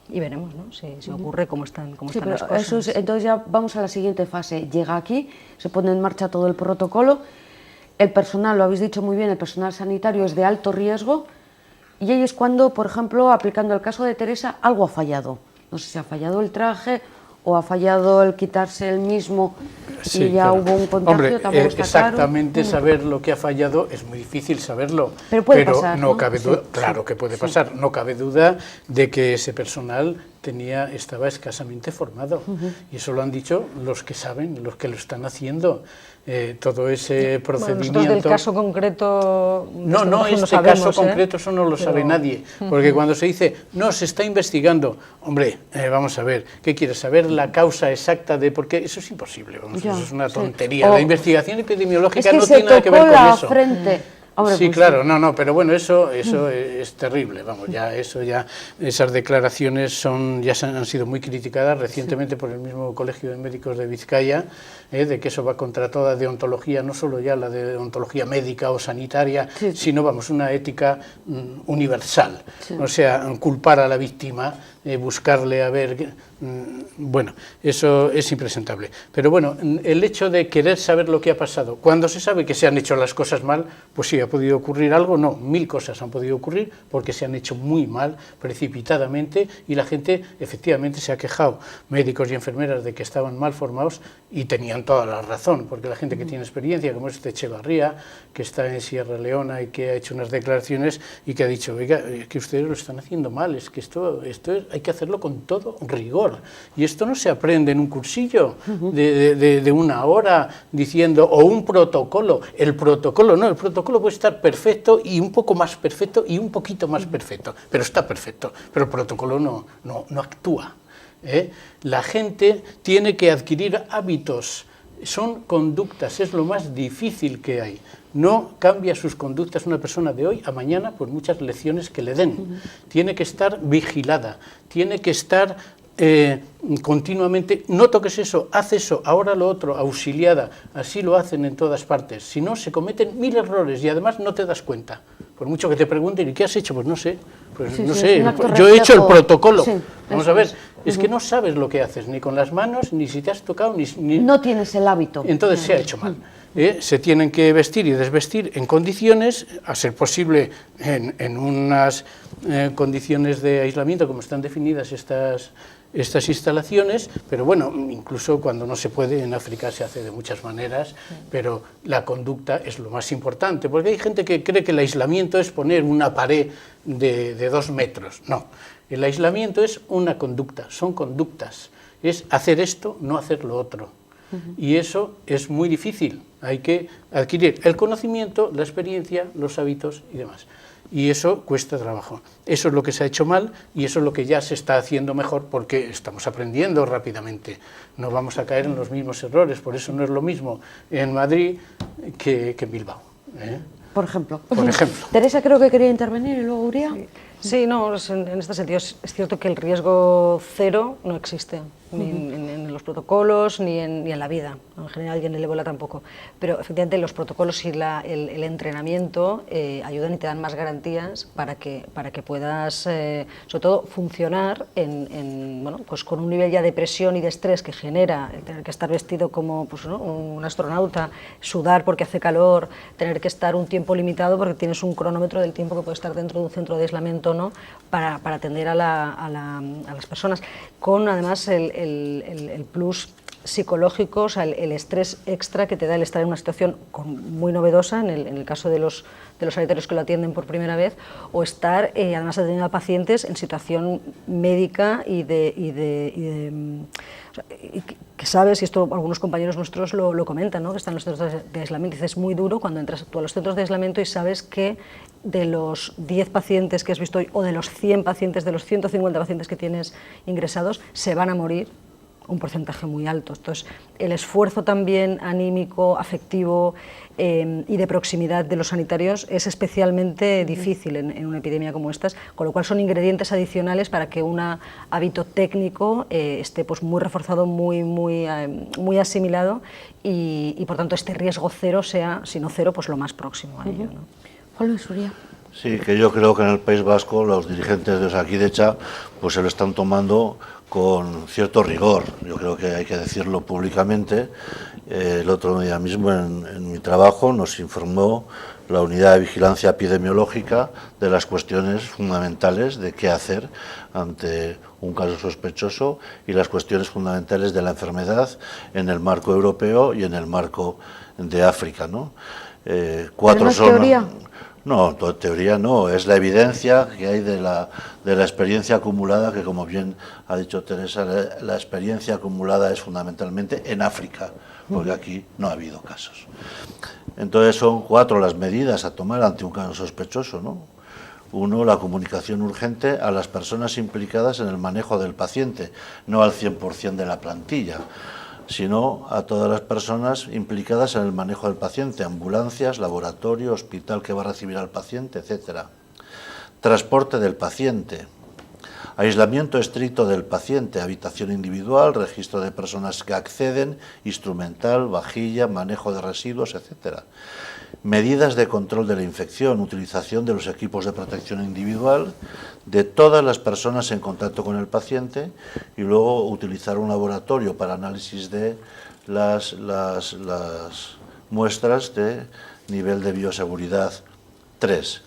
veremos, ¿no?, si ocurre cómo están las cosas. Entonces ya vamos a la siguiente fase. Llega aquí, se pone en marcha todo el protocolo, el personal, lo habéis dicho muy bien, el personal sanitario es de alto riesgo. Y ahí es cuando, por ejemplo, aplicando el caso de Teresa, algo ha fallado. No sé si ha fallado el traje o ha fallado el quitarse el mismo y ya hubo un contagio. Hombre, tampoco está exactamente claro. Saber lo que ha fallado es muy difícil saberlo. Pero puede pasar, no ¿no? cabe duda, claro que puede pasar. No cabe duda de que ese personal estaba escasamente formado. Y eso lo han dicho los que saben, los que lo están haciendo. Todo ese procedimiento... Bueno, nosotros del caso concreto... No, este sabemos, caso concreto eso no lo sabe nadie, porque cuando se dice, no, se está investigando, hombre, vamos a ver, ¿qué quieres saber? La causa exacta de por qué, eso es imposible, vamos, eso es una tontería. La investigación epidemiológica no tiene nada que ver con eso. Hombre, sí, pues claro, no, pero bueno, eso es terrible, vamos, esas declaraciones ya han sido muy criticadas recientemente por el mismo Colegio de Médicos de Vizcaya, de que eso va contra toda deontología, no solo ya la deontología médica o sanitaria, sino, vamos, una ética universal, o sea, culpar a la víctima, buscarle a ver, bueno, eso es impresentable. Pero bueno, el hecho de querer saber lo que ha pasado, cuando se sabe que se han hecho las cosas mal, pues sí, ha podido ocurrir algo, no, 1000 cosas han podido ocurrir porque se han hecho muy mal, precipitadamente, y la gente efectivamente se ha quejado, médicos y enfermeras, de que estaban mal formados, y tenían toda la razón, porque la gente que tiene experiencia, como este Echevarría, que está en Sierra Leona y que ha hecho unas declaraciones y que ha dicho, oiga, es que ustedes lo están haciendo mal, es que esto hay que hacerlo con todo rigor, y esto no se aprende en un cursillo de 1 hora diciendo, o un protocolo, el protocolo puede estar perfecto y un poco más perfecto y un poquito más perfecto, pero está perfecto, pero el protocolo no actúa. La gente tiene que adquirir hábitos, son conductas, es lo más difícil que hay. No cambia sus conductas una persona de hoy a mañana por muchas lecciones que le den. Tiene que estar vigilada, tiene que estar continuamente, no toques eso, haz eso, ahora lo otro, auxiliada, así lo hacen en todas partes. Si no, se cometen 1000 errores y además no te das cuenta. Por mucho que te pregunten, ¿y qué has hecho? Pues no sé, yo he hecho el protocolo. Vamos a ver, es que no sabes lo que haces, ni con las manos, ni si te has tocado, ni... No tienes el hábito. Entonces se ha hecho mal. Se tienen que vestir y desvestir en condiciones, a ser posible en unas condiciones de aislamiento, como están definidas estas instalaciones, pero bueno, incluso cuando no se puede, en África se hace de muchas maneras, pero la conducta es lo más importante, porque hay gente que cree que el aislamiento es poner una pared de 2 metros. No, el aislamiento es una conducta, son conductas, es hacer esto, no hacer lo otro. Y eso es muy difícil, hay que adquirir el conocimiento, la experiencia, los hábitos y demás. Y eso cuesta trabajo. Eso es lo que se ha hecho mal y eso es lo que ya se está haciendo mejor porque estamos aprendiendo rápidamente. No vamos a caer en los mismos errores, por eso no es lo mismo en Madrid que en Bilbao. Por ejemplo. Teresa creo que quería intervenir y luego Uría. Sí, no, en este sentido es cierto que el riesgo cero no existe, ni en los protocolos ni en la vida, en general, y en el ébola tampoco. Pero efectivamente los protocolos y el entrenamiento ayudan y te dan más garantías para que puedas, sobre todo, funcionar bueno, pues con un nivel ya de presión y de estrés que genera el tener que estar vestido como pues, ¿no? un astronauta, sudar porque hace calor, tener que estar un tiempo limitado porque tienes un cronómetro del tiempo que puede estar dentro de un centro de aislamiento, ¿no? para atender a las personas, con además el plus psicológico, o sea, el estrés extra que te da el estar en una situación muy novedosa, en el caso de los sanitarios que lo atienden por primera vez, o estar además atendiendo a pacientes en situación médica y que sabes, y esto algunos compañeros nuestros lo comentan, ¿no? Que están en los centros de aislamiento, y dices, es muy duro cuando entras tú a los centros de aislamiento y sabes que de los 10 pacientes que has visto hoy, o de los 100 pacientes, de los 150 pacientes que tienes ingresados, se van a morir un porcentaje muy alto. Entonces, el esfuerzo también anímico, afectivo y de proximidad de los sanitarios es especialmente difícil en una epidemia como esta, con lo cual son ingredientes adicionales para que un hábito técnico esté pues, muy reforzado, muy asimilado y por tanto este riesgo cero sea, si no cero, pues lo más próximo a ello, ¿no? Juan Luis Uría. Sí, que yo creo que en el País Vasco los dirigentes de Osakidetza pues se lo están tomando con cierto rigor. Yo creo que hay que decirlo públicamente. El otro día mismo en mi trabajo nos informó la unidad de vigilancia epidemiológica de las cuestiones fundamentales de qué hacer ante un caso sospechoso y las cuestiones fundamentales de la enfermedad en el marco europeo y en el marco de África, ¿no? ¿Pero no es teoría? No, teoría no, es la evidencia que hay de la experiencia acumulada, que como bien ha dicho Teresa, la experiencia acumulada es fundamentalmente en África, porque aquí no ha habido casos. Entonces son 4 las medidas a tomar ante un caso sospechoso, ¿no? 1, la comunicación urgente a las personas implicadas en el manejo del paciente, no al 100% de la plantilla, sino a todas las personas implicadas en el manejo del paciente, ambulancias, laboratorio, hospital que va a recibir al paciente, etc. Transporte del paciente, aislamiento estricto del paciente, habitación individual, registro de personas que acceden, instrumental, vajilla, manejo de residuos, etc. Medidas de control de la infección, utilización de los equipos de protección individual de todas las personas en contacto con el paciente y luego utilizar un laboratorio para análisis de las muestras de nivel de bioseguridad. 3.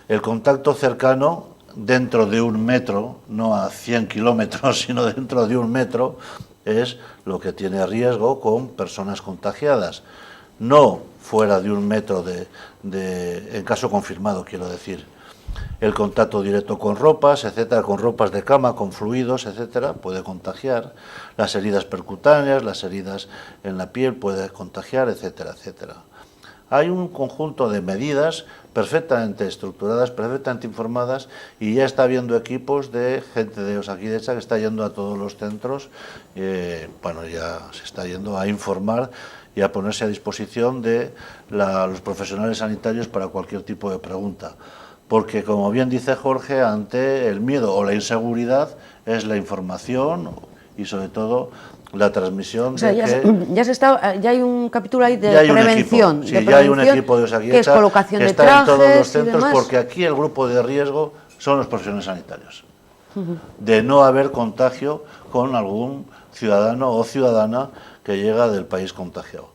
El contacto cercano dentro de 1 metro, no a 100 kilómetros, sino dentro de 1 metro, es lo que tiene riesgo con personas contagiadas. No fuera de 1 metro en caso confirmado, quiero decir. El contacto directo con ropas, etcétera, con ropas de cama, con fluidos, etcétera, puede contagiar. Las heridas percutáneas, las heridas en la piel puede contagiar, etcétera, etcétera. Hay un conjunto de medidas perfectamente estructuradas, perfectamente informadas, y ya está habiendo equipos de gente de Osakidetza que está yendo a todos los centros, ya se está yendo a informar y a ponerse a disposición de los profesionales sanitarios para cualquier tipo de pregunta. Porque, como bien dice Jorge, ante el miedo o la inseguridad es la información y, sobre todo, la transmisión ya hay un capítulo ahí de prevención. Ya hay un equipo de Osakidetza que es colocación que de está trajes en todos los centros, y porque aquí el grupo de riesgo son los profesionales sanitarios. De no haber contagio con algún ciudadano o ciudadana que llega del país contagiado.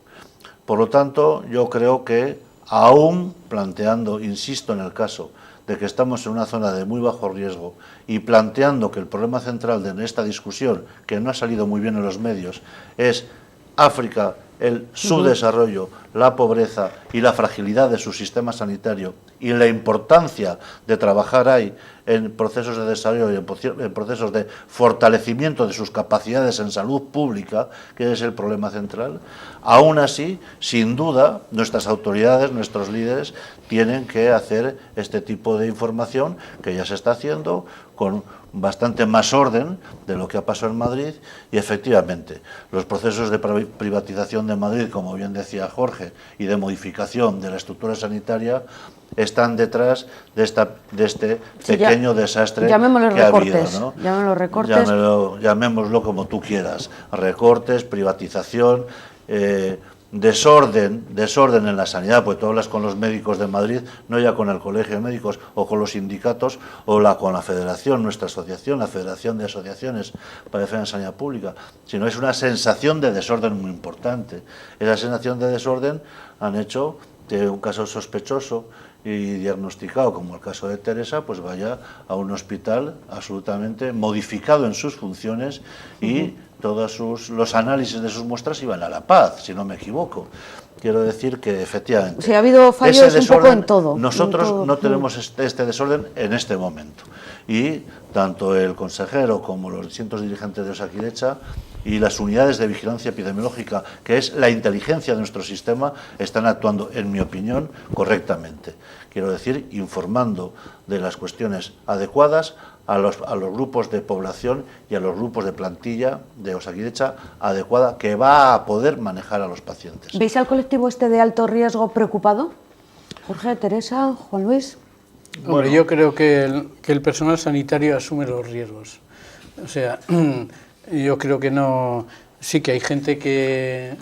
Por lo tanto, yo creo que aún planteando, insisto en el caso de que estamos en una zona de muy bajo riesgo y planteando que el problema central de esta discusión, que no ha salido muy bien en los medios, es África, el subdesarrollo, la pobreza y la fragilidad de su sistema sanitario y la importancia de trabajar ahí en procesos de desarrollo y en procesos de fortalecimiento de sus capacidades en salud pública, que es el problema central. Aún así, sin duda, nuestras autoridades, nuestros líderes, tienen que hacer este tipo de información, que ya se está haciendo, con bastante más orden de lo que ha pasado en Madrid, y efectivamente, los procesos de privatización de Madrid, como bien decía Jorge, y de modificación de la estructura sanitaria, están detrás de este pequeño desastre que ha habido, ¿no? Llamémoslo recortes. Llamémoslo como tú quieras, recortes, privatización, desorden en la sanidad, porque tú hablas con los médicos de Madrid, no ya con el Colegio de Médicos o con los sindicatos o con la Federación, nuestra asociación, la Federación de Asociaciones para Defender la Sanidad Pública, sino es una sensación de desorden muy importante. Esa sensación de desorden han hecho que un caso sospechoso y diagnosticado, como el caso de Teresa, pues vaya a un hospital absolutamente modificado en sus funciones y todos los análisis de sus muestras iban a La Paz, si no me equivoco. Quiero decir que efectivamente... Sí, ha habido fallos un poco en todo. Nosotros no tenemos este desorden en este momento. Y tanto el consejero como los distintos dirigentes de Osakidetza y las unidades de vigilancia epidemiológica, que es la inteligencia de nuestro sistema, están actuando, en mi opinión, correctamente. Quiero decir, informando de las cuestiones adecuadas a los grupos de población y a los grupos de plantilla de Osakidetza adecuada, que va a poder manejar a los pacientes. ¿Veis al colectivo este de alto riesgo preocupado? Jorge, Teresa, Juan Luis. Bueno, yo creo que el personal sanitario asume los riesgos. O sea, yo creo que no... Sí que hay gente que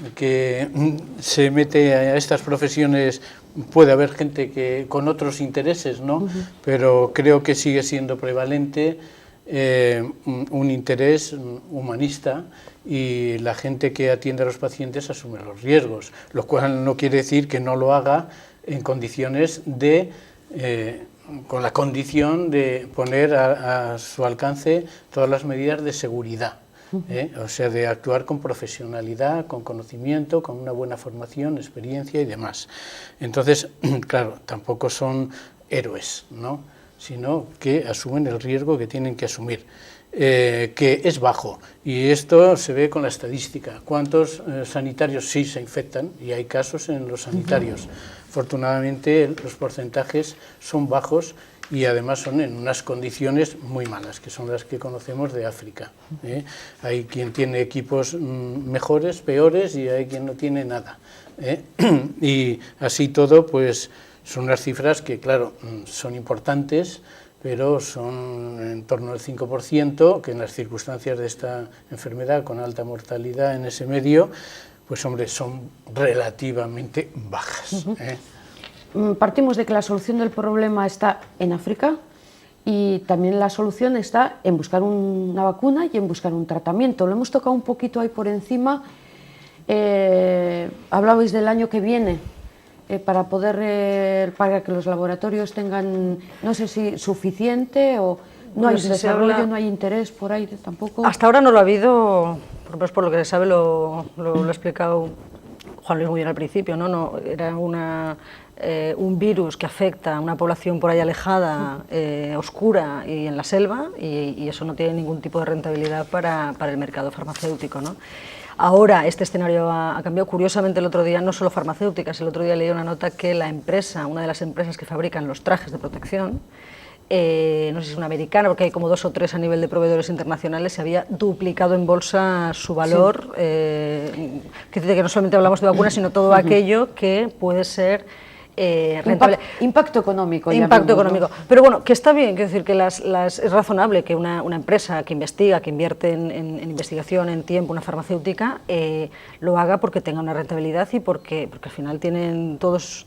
se mete a estas profesiones, puede haber gente que con otros intereses, ¿no? Pero creo que sigue siendo prevalente un interés humanista, y la gente que atiende a los pacientes asume los riesgos, lo cual no quiere decir que no lo haga en condiciones de... con la condición de poner a su alcance todas las medidas de seguridad. o sea, de actuar con profesionalidad, con conocimiento, con una buena formación, experiencia y demás. Entonces, claro, tampoco son héroes, ¿no?, sino que asumen el riesgo que tienen que asumir, que es bajo, y esto se ve con la estadística. ¿Cuántos sanitarios sí se infectan? Y hay casos en los sanitarios. Afortunadamente los porcentajes son bajos y además son en unas condiciones muy malas, que son las que conocemos de África. Hay quien tiene equipos mejores, peores, y hay quien no tiene nada. Y así todo, pues son unas cifras que, claro, son importantes, pero son en torno al 5%, que en las circunstancias de esta enfermedad, con alta mortalidad en ese medio, pues hombre, son relativamente bajas. Partimos de que la solución del problema está en África, y también la solución está en buscar una vacuna y en buscar un tratamiento. Lo hemos tocado un poquito ahí por encima. Hablabais del año que viene, para que los laboratorios tengan, no sé si suficiente, o no hay desarrollo, no hay interés por ahí tampoco. Hasta ahora no lo ha habido, por lo que se sabe, lo ha explicado Juan Luis muy bien al principio, ¿no? Era un virus que afecta a una población por ahí alejada, oscura y en la selva, y eso no tiene ningún tipo de rentabilidad para el mercado farmacéutico, ¿no? Ahora este escenario ha cambiado. Curiosamente, el otro día, no solo farmacéuticas, el otro día leí una nota que una de las empresas que fabrican los trajes de protección, no sé si es una americana, porque hay como 2 o 3 a nivel de proveedores internacionales, se había duplicado en bolsa su valor. Sí. Que no solamente hablamos de vacunas, sino todo aquello que puede ser rentable. Impacto económico. Impacto económico. Pero bueno, que está bien, quiero decir que es razonable que una empresa que investiga, que invierte en investigación, en tiempo, una farmacéutica, lo haga porque tenga una rentabilidad y porque al final todos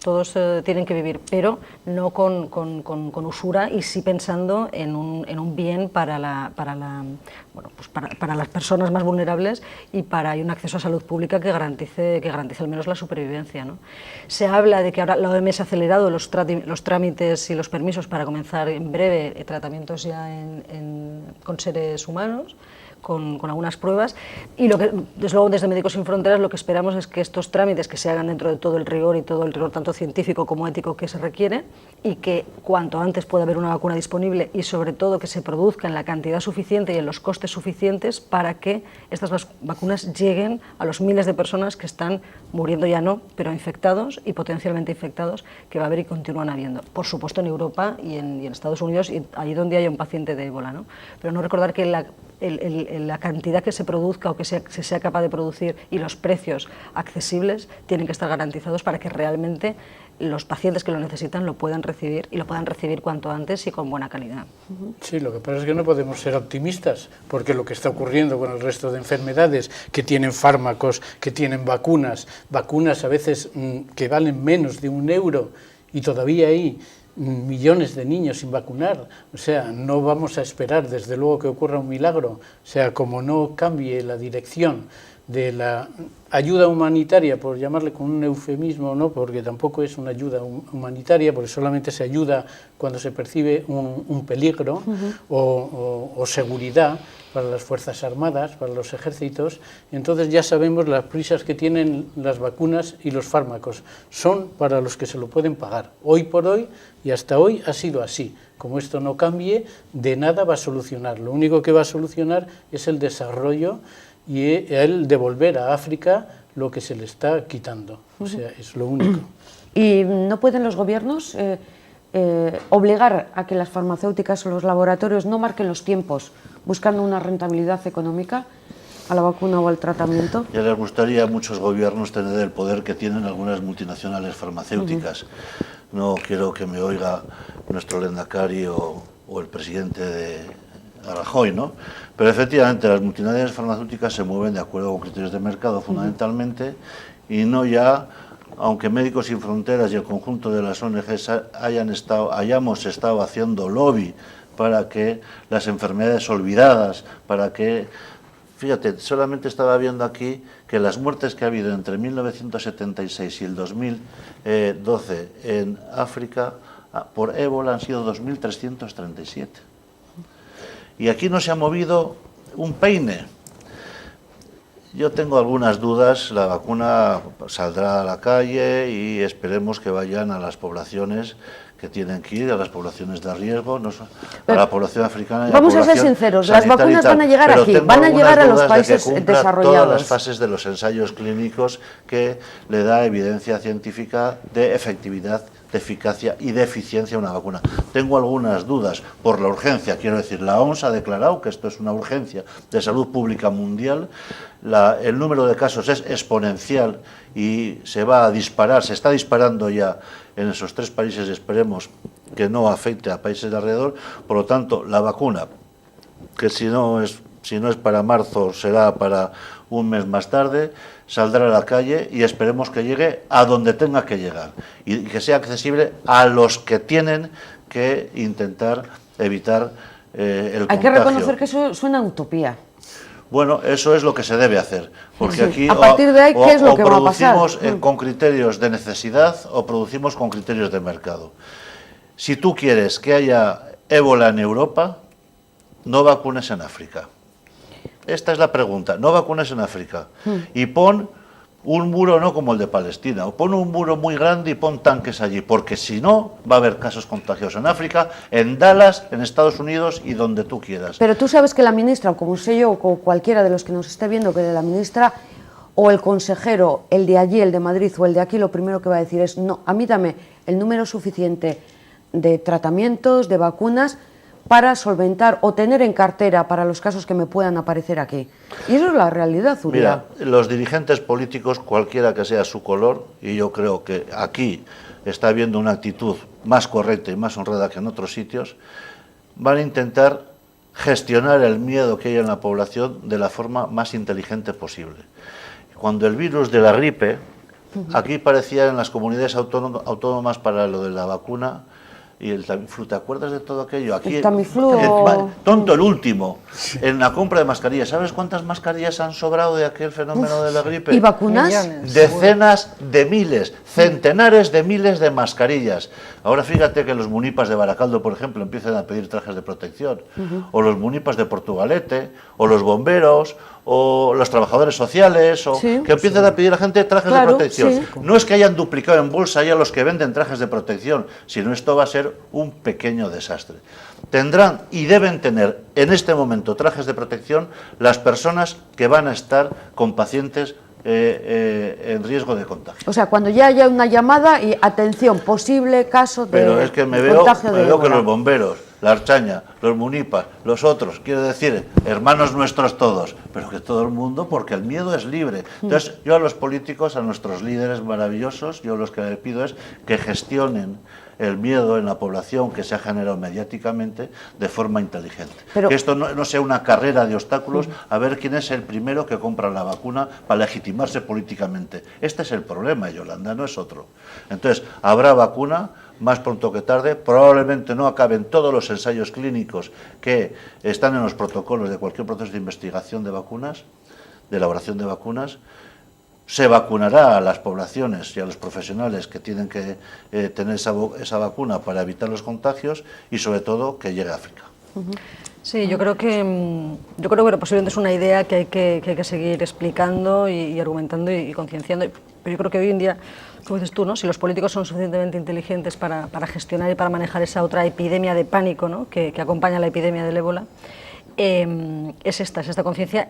tienen que vivir, pero no con usura, y sí pensando en un bien para las personas más vulnerables, y para un acceso a salud pública que garantice al menos la supervivencia, ¿no? Se habla de que ahora la OMS ha acelerado los trámites y los permisos para comenzar en breve tratamientos ya con seres humanos, con algunas pruebas, y desde luego desde Médicos Sin Fronteras lo que esperamos es que estos trámites que se hagan dentro de todo el rigor, y todo el rigor tanto científico como ético que se requiere, y que cuanto antes pueda haber una vacuna disponible, y sobre todo que se produzca en la cantidad suficiente y en los costes suficientes para que estas vacunas lleguen a los miles de personas que están muriendo, ya no, pero infectados y potencialmente infectados, que va a haber y continúan habiendo, por supuesto en Europa y en Estados Unidos, y allí donde haya un paciente de ébola, ¿no? Pero no recordar que la cantidad que se produzca o que se sea capaz de producir, y los precios accesibles tienen que estar garantizados para que realmente los pacientes que lo necesitan lo puedan recibir, y lo puedan recibir cuanto antes y con buena calidad. Sí, lo que pasa es que no podemos ser optimistas, porque lo que está ocurriendo con el resto de enfermedades que tienen fármacos, que tienen vacunas a veces que valen menos de €1, y todavía hay millones de niños sin vacunar. O sea, no vamos a esperar desde luego que ocurra un milagro. O sea, como no cambie la dirección de la ayuda humanitaria, por llamarle con un eufemismo, ¿no?, porque tampoco es una ayuda humanitaria, porque solamente se ayuda cuando se percibe un peligro o seguridad para las Fuerzas Armadas, para los ejércitos. Entonces ya sabemos las prisas que tienen las vacunas y los fármacos. Son para los que se lo pueden pagar. Hoy por hoy, y hasta hoy ha sido así. Como esto no cambie, de nada va a solucionar. Lo único que va a solucionar es el desarrollo y el devolver a África lo que se le está quitando. O sea, es lo único. ¿Y no pueden los gobiernos obligar a que las farmacéuticas o los laboratorios no marquen los tiempos buscando una rentabilidad económica a la vacuna o al tratamiento? Ya les gustaría a muchos gobiernos tener el poder que tienen algunas multinacionales farmacéuticas. No quiero que me oiga nuestro Lehendakari o el presidente de Rajoy, ¿no? Pero efectivamente las multinacionales farmacéuticas se mueven de acuerdo con criterios de mercado fundamentalmente, y no ya, aunque Médicos Sin Fronteras y el conjunto de las ONGs hayamos estado haciendo lobby para que las enfermedades olvidadas, para que, fíjate, solamente estaba viendo aquí que las muertes que ha habido entre 1976 y el 2012 en África por ébola han sido 2.337. Y aquí no se ha movido un peine. Yo tengo algunas dudas. La vacuna saldrá a la calle y esperemos que vayan a las poblaciones que tienen que ir, a las poblaciones de riesgo, no a la población africana. Y vamos a la a ser sinceros, las vacunas van a llegar aquí, van a llegar a los países desarrollados. Todas las fases de los ensayos clínicos que le da evidencia científica de efectividad, de eficacia y de eficiencia a una vacuna. Tengo algunas dudas por la urgencia, quiero decir, la OMS ha declarado que esto es una urgencia de salud pública mundial, el número de casos es exponencial y se va a disparar, se está disparando ya en esos 3 países, esperemos que no afecte a países de alrededor. Por lo tanto, la vacuna, que si no es para marzo, será para un mes más tarde, saldrá a la calle y esperemos que llegue a donde tenga que llegar y que sea accesible a los que tienen que intentar evitar el contagio. Hay que reconocer que eso suena a utopía. Bueno, eso es lo que se debe hacer, porque sí. aquí a partir de ahí, ¿qué es lo que va a pasar? O producimos con criterios de necesidad o producimos con criterios de mercado. Si tú quieres que haya ébola en Europa, no vacunes en África. Esta es la pregunta, no vacunes en África. Y pon un muro no como el de Palestina, o pon un muro muy grande y pon tanques allí, porque si no va a haber casos contagiosos en África, en Dallas, en Estados Unidos y donde tú quieras. Pero tú sabes que la ministra, o como sé yo, o cualquiera de los que nos esté viendo, que la ministra o el consejero, el de allí, el de Madrid o el de aquí, lo primero que va a decir es, no, a mí dame el número suficiente de tratamientos, de vacunas, para solventar o tener en cartera para los casos que me puedan aparecer aquí. Y eso es la realidad, Uría. Mira, los dirigentes políticos, cualquiera que sea su color, y yo creo que aquí está habiendo una actitud más correcta y más honrada que en otros sitios, van a intentar gestionar el miedo que hay en la población de la forma más inteligente posible. Cuando el virus de la gripe, aquí parecía en las comunidades autónomas para lo de la vacuna, y el Tamiflu, ¿te acuerdas de todo aquello? Aquí, el Tamiflu. Tonto el último, en la compra de mascarillas. ¿Sabes cuántas mascarillas han sobrado de aquel fenómeno de la gripe? ¿Y vacunas? Millones. Decenas de miles, centenares de miles de mascarillas. Ahora fíjate que los munipas de Baracaldo, por ejemplo, empiezan a pedir trajes de protección. O los munipas de Portugalete, o los bomberos, o los trabajadores sociales, o sí, que empiezan a pedir a la gente trajes de protección. Sí. No es que hayan duplicado en bolsa ya los que venden trajes de protección, sino esto va a ser un pequeño desastre. Tendrán y deben tener en este momento trajes de protección las personas que van a estar con pacientes en riesgo de contagio. O sea, cuando ya haya una llamada y atención, posible caso de Pero es que me veo que los bomberos, la Archaña, los munipas, los otros, quiero decir, hermanos nuestros todos, pero que todo el mundo, porque el miedo es libre. Entonces, yo a los políticos, a nuestros líderes maravillosos, yo lo que les pido es que gestionen el miedo en la población que se ha generado mediáticamente de forma inteligente. Pero que esto no sea una carrera de obstáculos a ver quién es el primero que compra la vacuna para legitimarse políticamente. Este es el problema, Yolanda, no es otro. Entonces, habrá vacuna más pronto que tarde, probablemente no acaben todos los ensayos clínicos que están en los protocolos de cualquier proceso de investigación de vacunas, de elaboración de vacunas. Se vacunará a las poblaciones y a los profesionales que tienen que tener esa vacuna para evitar los contagios y sobre todo que llegue a África. Sí, yo creo que bueno, posiblemente es una idea que hay que seguir explicando y argumentando y concienciando. Pero yo creo que hoy en día, como dices tú, ¿no? Si los políticos son suficientemente inteligentes para gestionar y para manejar esa otra epidemia de pánico, ¿no? que acompaña a la epidemia del ébola, es esta conciencia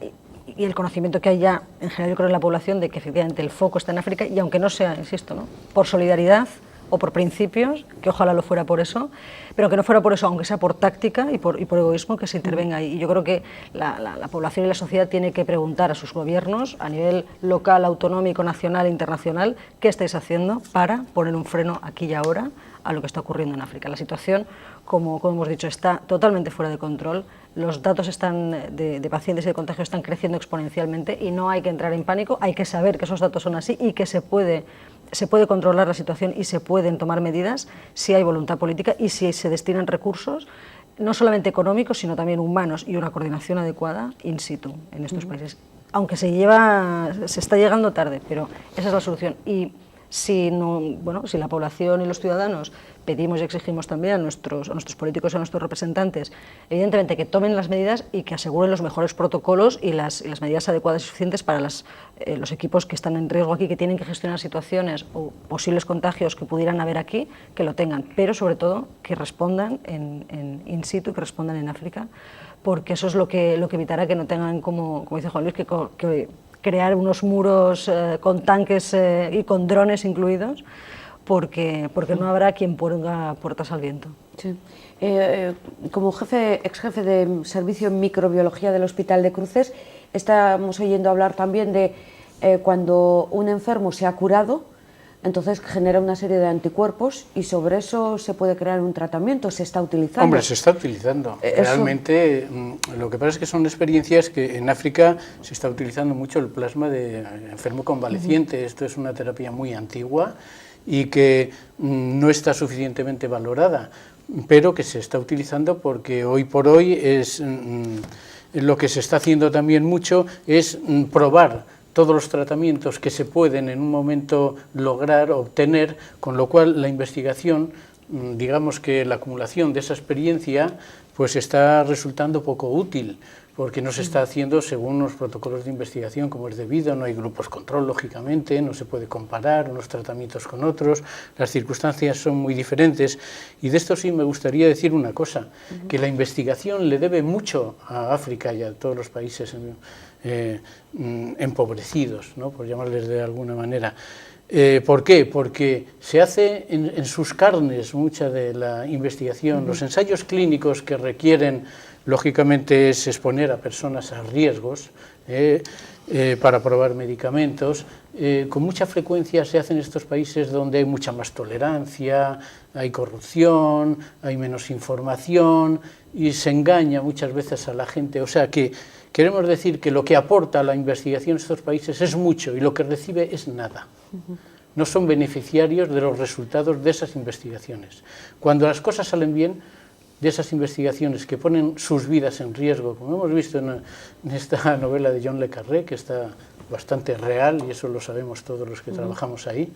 y el conocimiento que hay ya en general, yo creo, en la población de que efectivamente el foco está en África, y aunque no sea, insisto, ¿no? por solidaridad o por principios, que ojalá lo fuera por eso, pero que no fuera por eso, aunque sea por táctica y por egoísmo, que se intervenga ahí. Y yo creo que la población y la sociedad tiene que preguntar a sus gobiernos a nivel local, autonómico, nacional e internacional, ¿qué estáis haciendo para poner un freno aquí y ahora a lo que está ocurriendo en África? La situación, como hemos dicho, está totalmente fuera de control. Los datos de pacientes y de contagio están creciendo exponencialmente y no hay que entrar en pánico, hay que saber que esos datos son así y que se puede controlar la situación y se pueden tomar medidas si hay voluntad política y si se destinan recursos, no solamente económicos, sino también humanos y una coordinación adecuada in situ en estos países. Aunque se está llegando tarde, pero esa es la solución. Y si la población y los ciudadanos pedimos y exigimos también a nuestros políticos y a nuestros representantes, evidentemente que tomen las medidas y que aseguren los mejores protocolos y las medidas adecuadas y suficientes para los equipos que están en riesgo aquí, que tienen que gestionar situaciones o posibles contagios que pudieran haber aquí, que lo tengan, pero sobre todo que respondan in situ, que respondan en África, porque eso es lo que evitará que no tengan, como dice Juan Luis, que crear unos muros con tanques y con drones incluidos, porque no habrá quien ponga puertas al viento. Sí. Como ex jefe de servicio en microbiología del Hospital de Cruces, estamos oyendo hablar también de cuando un enfermo se ha curado, entonces genera una serie de anticuerpos y sobre eso se puede crear un tratamiento, se está utilizando. Hombre, se está utilizando. Realmente lo que pasa es que son experiencias que en África se está utilizando mucho el plasma de enfermo convaleciente. Esto es una terapia muy antigua y que no está suficientemente valorada, pero que se está utilizando porque hoy por hoy lo que se está haciendo también mucho es probar todos los tratamientos que se pueden en un momento lograr, obtener, con lo cual la investigación, digamos que la acumulación de esa experiencia, pues está resultando poco útil, porque no se está haciendo según los protocolos de investigación como es debido, no hay grupos control, lógicamente, no se puede comparar unos tratamientos con otros, las circunstancias son muy diferentes, y de esto sí me gustaría decir una cosa, que la investigación le debe mucho a África y a todos los países empobrecidos, ¿no?, por llamarles de alguna manera. ¿Por qué? Porque se hace en sus carnes mucha de la investigación. Los ensayos clínicos que requieren, lógicamente, es exponer a personas a riesgos para probar medicamentos. Con mucha frecuencia se hace en estos países donde hay mucha más tolerancia, hay corrupción, hay menos información y se engaña muchas veces a la gente. O sea que queremos decir que lo que aporta la investigación en estos países es mucho y lo que recibe es nada. No son beneficiarios de los resultados de esas investigaciones. Cuando las cosas salen bien, de esas investigaciones que ponen sus vidas en riesgo, como hemos visto en esta novela de John le Carré, que está bastante real, y eso lo sabemos todos los que trabajamos ahí,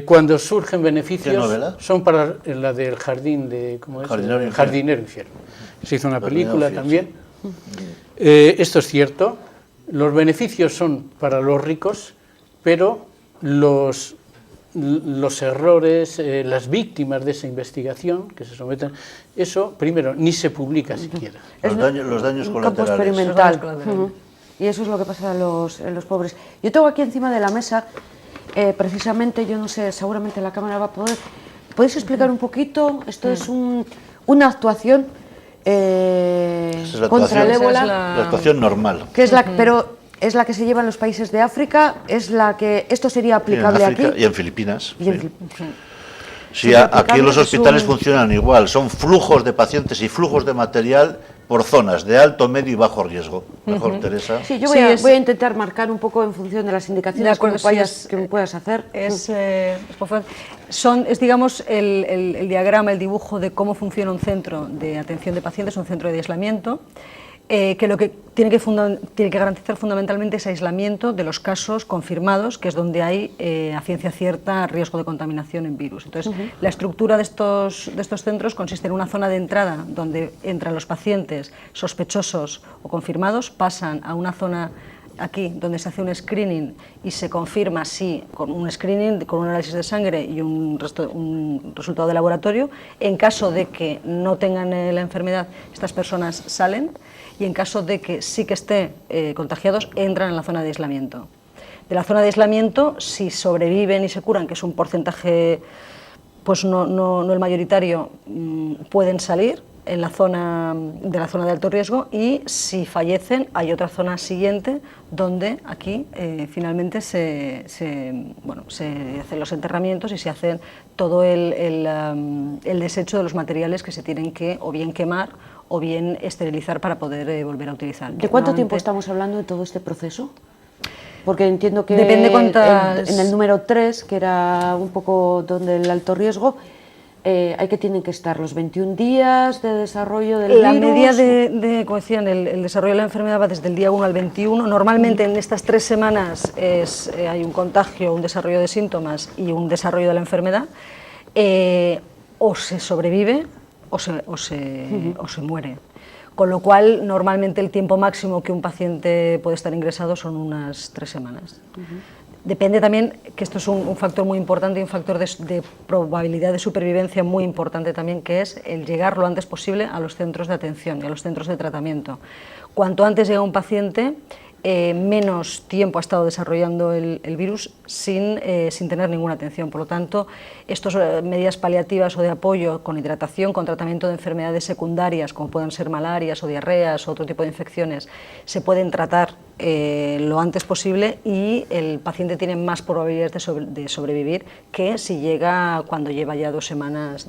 cuando surgen beneficios, son para la del jardín de... ¿cómo es? Jardinero Infierno. Se hizo una película también. Esto es cierto, los beneficios son para los ricos, pero los errores, las víctimas de esa investigación que se someten, eso primero ni se publica siquiera. Los daños un campo colaterales. experimental. Y eso es lo que pasa en los pobres. Yo tengo aquí encima de la mesa, precisamente, yo no sé, seguramente la cámara va a poder... ¿Podéis explicar un poquito? Esto es una actuación contra el ébola. La actuación normal. Que es pero es la que se lleva en los países de África, es la que... ¿Esto sería aplicable aquí? Y en Filipinas. Y Sí, aquí los hospitales funcionan igual, son flujos de pacientes y flujos de material por zonas de alto, medio y bajo riesgo. Mejor, Teresa. Sí, yo voy a intentar marcar un poco en función de las indicaciones que me puedas hacer. Es digamos, el diagrama, el dibujo de cómo funciona un centro de atención de pacientes, un centro de aislamiento, que lo que tiene que garantizar fundamentalmente es aislamiento de los casos confirmados, que es donde hay a ciencia cierta riesgo de contaminación en virus. Entonces, la estructura de estos centros consiste en una zona de entrada donde entran los pacientes sospechosos o confirmados, pasan a una zona aquí donde se hace un screening y se confirma si con un screening, con un análisis de sangre y un resultado de laboratorio. En caso de que no tengan la enfermedad, estas personas salen, y en caso de que sí que estén contagiados, entran en la zona de aislamiento. De la zona de aislamiento, si sobreviven y se curan, que es un porcentaje pues no el mayoritario, pueden salir de la zona de alto riesgo, y si fallecen hay otra zona siguiente donde aquí finalmente se hacen los enterramientos y se hacen todo el desecho de los materiales que se tienen que o bien quemar o bien esterilizar para poder volver a utilizar. ¿De cuánto tiempo estamos hablando de todo este proceso? Porque entiendo que depende cuántas... en el número 3, que era un poco donde el alto riesgo, hay que tienen que estar los 21 días de desarrollo del La virus. media como decían, el desarrollo de la enfermedad va desde el día 1 al 21. Normalmente en estas 3 semanas hay un contagio, un desarrollo de síntomas y un desarrollo de la enfermedad. O se sobrevive o se muere. Con lo cual, normalmente el tiempo máximo que un paciente puede estar ingresado son unas 3 semanas. Depende también, que esto es un factor muy importante y un factor de probabilidad de supervivencia muy importante también, que es el llegar lo antes posible a los centros de atención y a los centros de tratamiento. Cuanto antes llega un paciente, menos tiempo ha estado desarrollando el virus sin tener ninguna atención. Por lo tanto, estas medidas paliativas o de apoyo con hidratación, con tratamiento de enfermedades secundarias, como pueden ser malarias o diarreas o otro tipo de infecciones, se pueden tratar lo antes posible y el paciente tiene más probabilidades de sobrevivir que si llega cuando lleva ya 2 semanas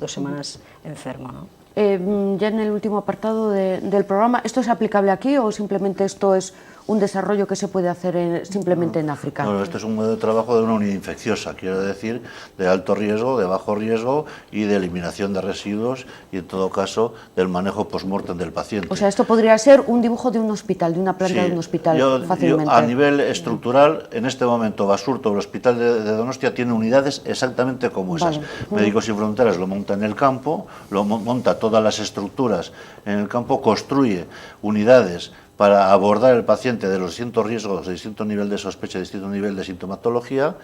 enfermo, ¿no? Ya en el último apartado del programa, ¿esto es aplicable aquí o simplemente esto es un desarrollo que se puede hacer simplemente en África? No, esto es un modo de trabajo de una unidad infecciosa, quiero decir, de alto riesgo, de bajo riesgo y de eliminación de residuos y, en todo caso, del manejo post-mortem del paciente. O sea, esto podría ser un dibujo de un hospital, de una planta Sí, de un hospital, fácilmente. A nivel estructural, en este momento, Basurto, el hospital de Donostia, tiene unidades exactamente como esas. Vale. Médicos Sin Fronteras lo monta en el campo, lo monta todas las estructuras en el campo, construye unidades para abordar el paciente de los distintos riesgos, de distinto nivel de sospecha, de distinto nivel de sintomatología,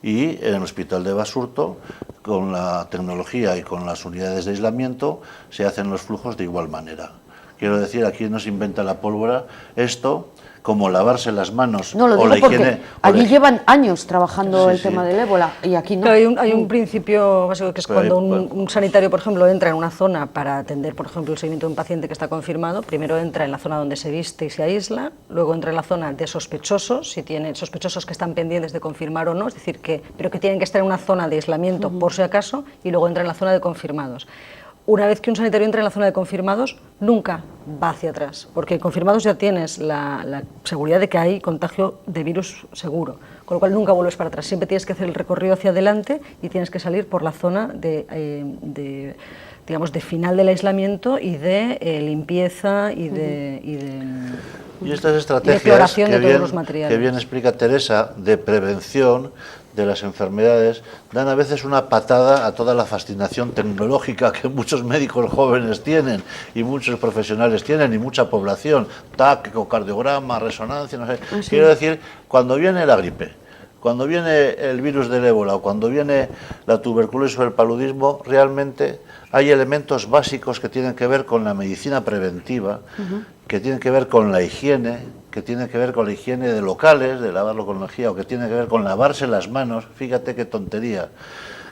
y en el hospital de Basurto, con la tecnología y con las unidades de aislamiento, se hacen los flujos de igual manera. Quiero decir, aquí no se inventa la pólvora, esto, como lavarse las manos No, lo o digo la higiene... porque allí llevan años trabajando el tema del ébola y aquí no. Pero hay un principio básico que es cuando un sanitario, por ejemplo, entra en una zona para atender, por ejemplo, el seguimiento de un paciente que está confirmado, primero entra en la zona donde se viste y se aísla, luego entra en la zona de sospechosos, si tienen sospechosos que están pendientes de confirmar o no, es decir, pero que tienen que estar en una zona de aislamiento por si acaso, y luego entra en la zona de confirmados. Una vez que un sanitario entra en la zona de confirmados, nunca va hacia atrás, porque en confirmados ya tienes la seguridad de que hay contagio de virus seguro, con lo cual nunca vuelves para atrás, siempre tienes que hacer el recorrido hacia adelante y tienes que salir por la zona de final del aislamiento y de limpieza y Y estas estrategias exploración de todos los materiales. que bien explica Teresa, de prevención de las enfermedades, dan a veces una patada a toda la fascinación tecnológica que muchos médicos jóvenes tienen y muchos profesionales tienen y mucha población, TAC, ecocardiograma, resonancia, no sé. Sí. Quiero decir, cuando viene la gripe, cuando viene el virus del ébola o cuando viene la tuberculosis o el paludismo, realmente hay elementos básicos que tienen que ver con la medicina preventiva, que tienen que ver con la higiene, que tienen que ver con la higiene de locales, de lavarlo con lejía, o que tienen que ver con lavarse las manos, fíjate qué tontería,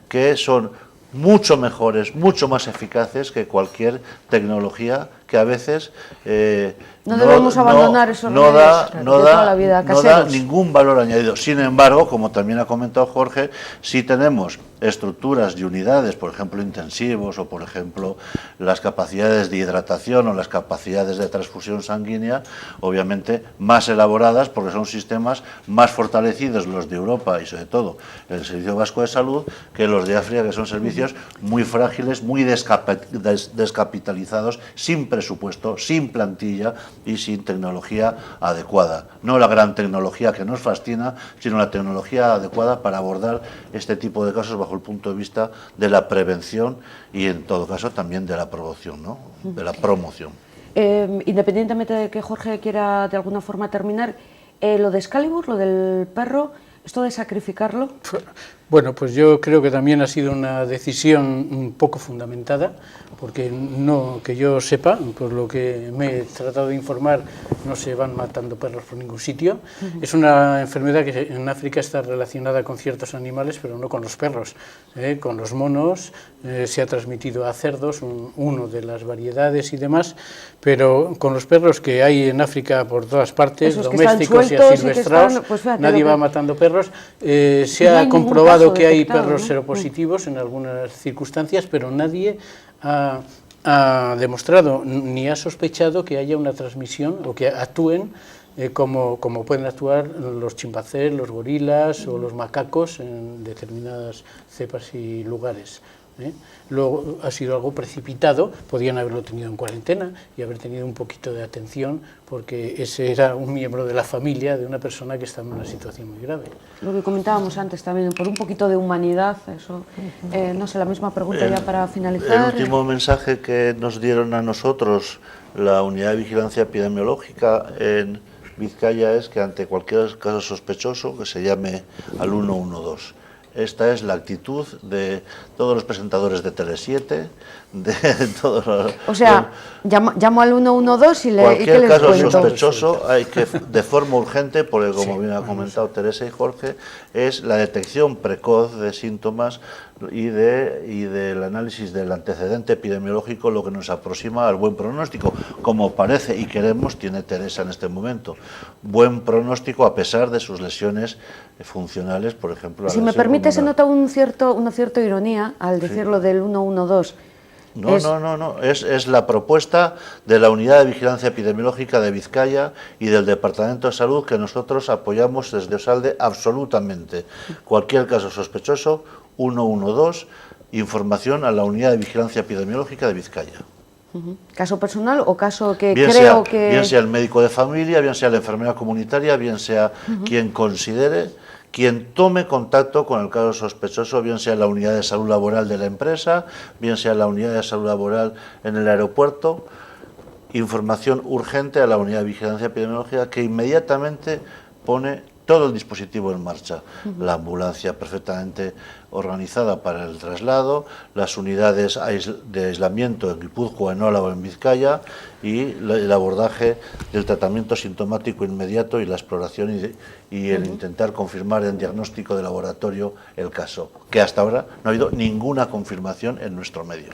que son mucho mejores, mucho más eficaces que cualquier tecnología que a veces no debemos abandonar esos remedios de toda la vida, no da ningún valor añadido. Sin embargo, como también ha comentado Jorge, si tenemos estructuras y unidades, por ejemplo intensivos o por ejemplo las capacidades de hidratación o las capacidades de transfusión sanguínea, obviamente más elaboradas porque son sistemas más fortalecidos los de Europa y sobre todo el Servicio Vasco de Salud que los de África, que son servicios muy frágiles, muy descapitalizados, sin presupuesto, sin plantilla y sin tecnología adecuada. No la gran tecnología que nos fascina, sino la tecnología adecuada para abordar este tipo de casos bajo el punto de vista de la prevención y en todo caso también de la promoción, ¿no? De la promoción. Independientemente de que Jorge quiera de alguna forma terminar, lo de Excalibur, lo del perro, esto de sacrificarlo... Bueno, pues yo creo que también ha sido una decisión un poco fundamentada, porque no, que yo sepa, por lo que me he tratado de informar, no se van matando perros por ningún sitio. Es una enfermedad que en África está relacionada con ciertos animales, pero no con los perros. Con los monos se ha transmitido a cerdos, uno de las variedades y demás, pero con los perros que hay en África por todas partes, domésticos y asilvestrados, pues nadie va matando perros. Se ha comprobado que hay perros seropositivos en algunas circunstancias, pero nadie ha demostrado ni ha sospechado que haya una transmisión o que actúen como pueden actuar los chimpancés, los gorilas o los macacos en determinadas cepas y lugares. Luego ha sido algo precipitado, podían haberlo tenido en cuarentena y haber tenido un poquito de atención, porque ese era un miembro de la familia de una persona que estaba en una situación muy grave. Lo que comentábamos antes también, por un poquito de humanidad, eso, no sé, la misma pregunta ya para finalizar. El último mensaje que nos dieron a nosotros la Unidad de Vigilancia Epidemiológica en Vizcaya es que ante cualquier caso sospechoso que se llame al 112. Esta es la actitud de todos los presentadores de Tele7, de todos los... O sea, llamo al 112 y ¿qué cualquier les caso cuento? sospechoso hay que, de forma urgente, porque como bien ha comentado Teresa y Jorge, es la detección precoz de síntomas y del análisis del antecedente epidemiológico lo que nos aproxima al buen pronóstico, como parece y queremos tiene Teresa en este momento. Buen pronóstico a pesar de sus lesiones funcionales, por ejemplo. Si me permite, se nota una cierta ironía al decirlo del 112. No, es la propuesta de la Unidad de Vigilancia Epidemiológica de Vizcaya y del Departamento de Salud que nosotros apoyamos desde Osalde absolutamente. Cualquier caso sospechoso, 112, información a la Unidad de Vigilancia Epidemiológica de Vizcaya. ¿Caso personal o caso que Bien creo que...? Bien sea el médico de familia, bien sea la enfermera comunitaria, bien sea quien considere, quien tome contacto con el caso sospechoso, bien sea la unidad de salud laboral de la empresa, bien sea la unidad de salud laboral en el aeropuerto, información urgente a la unidad de vigilancia epidemiológica que inmediatamente pone todo el dispositivo en marcha. La ambulancia perfectamente organizada para el traslado, las unidades de aislamiento en Guipúzcoa, en Álava o en Vizcaya y el abordaje del tratamiento sintomático inmediato y la exploración y el intentar confirmar en diagnóstico de laboratorio el caso, que hasta ahora no ha habido ninguna confirmación en nuestro medio.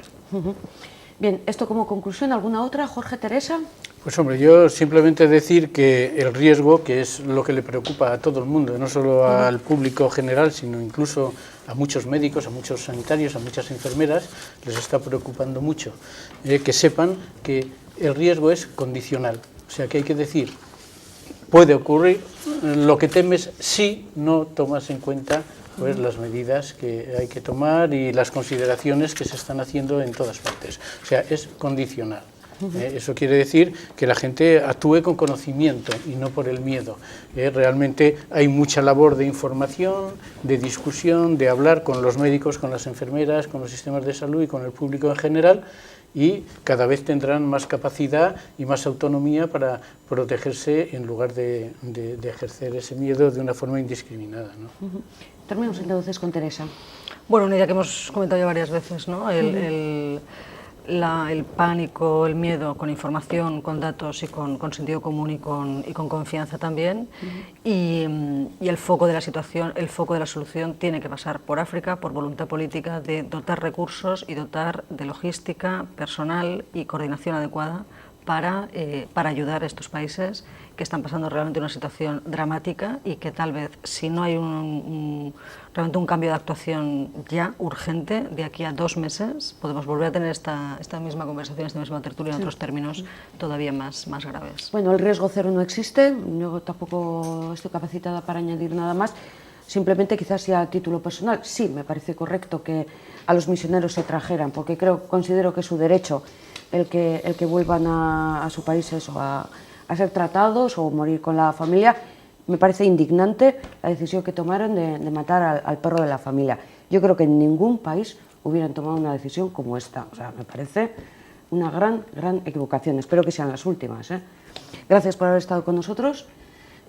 Bien, esto como conclusión, ¿alguna otra, Jorge, Teresa? Pues hombre, yo simplemente decir que el riesgo, que es lo que le preocupa a todo el mundo, no solo al público general, sino incluso a muchos médicos, a muchos sanitarios, a muchas enfermeras, les está preocupando mucho, que sepan que el riesgo es condicional, o sea que hay que decir, puede ocurrir lo que temes si no tomas en cuenta pues las medidas que hay que tomar y las consideraciones que se están haciendo en todas partes, o sea, es condicional. Eso quiere decir que la gente actúe con conocimiento y no por el miedo. Realmente hay mucha labor de información, de discusión, de hablar con los médicos, con las enfermeras, con los sistemas de salud y con el público en general, y cada vez tendrán más capacidad y más autonomía para protegerse en lugar de ejercer ese miedo de una forma indiscriminada, ¿no? Terminamos entonces con Teresa. Bueno, una idea que hemos comentado ya varias veces, ¿no? El pánico, el miedo con información, con datos y con sentido común y con confianza también. Y el foco de la situación, el foco de la solución tiene que pasar por África, por voluntad política de dotar recursos y dotar de logística, personal y coordinación adecuada para ayudar a estos países que están pasando realmente una situación dramática y que tal vez, si no hay realmente un cambio de actuación ya urgente, de aquí a 2 meses, podemos volver a tener esta misma conversación, esta misma tertulia en otros términos todavía más graves. Bueno, el riesgo cero no existe, yo tampoco estoy capacitada para añadir nada más, simplemente quizás ya a título personal, sí me parece correcto que a los misioneros se trajeran, porque considero que es su derecho el que vuelvan a sus países o a ser tratados o morir con la familia. Me parece indignante la decisión que tomaron de matar al perro de la familia. Yo creo que en ningún país hubieran tomado una decisión como esta. O sea, me parece una gran equivocación. Espero que sean las últimas, ¿eh? Gracias por haber estado con nosotros.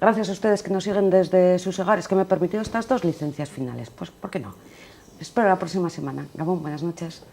Gracias a ustedes que nos siguen desde sus hogares, que me han permitido estas 2 licencias finales. Pues, ¿por qué no? Espero la próxima semana. Gabón, buenas noches.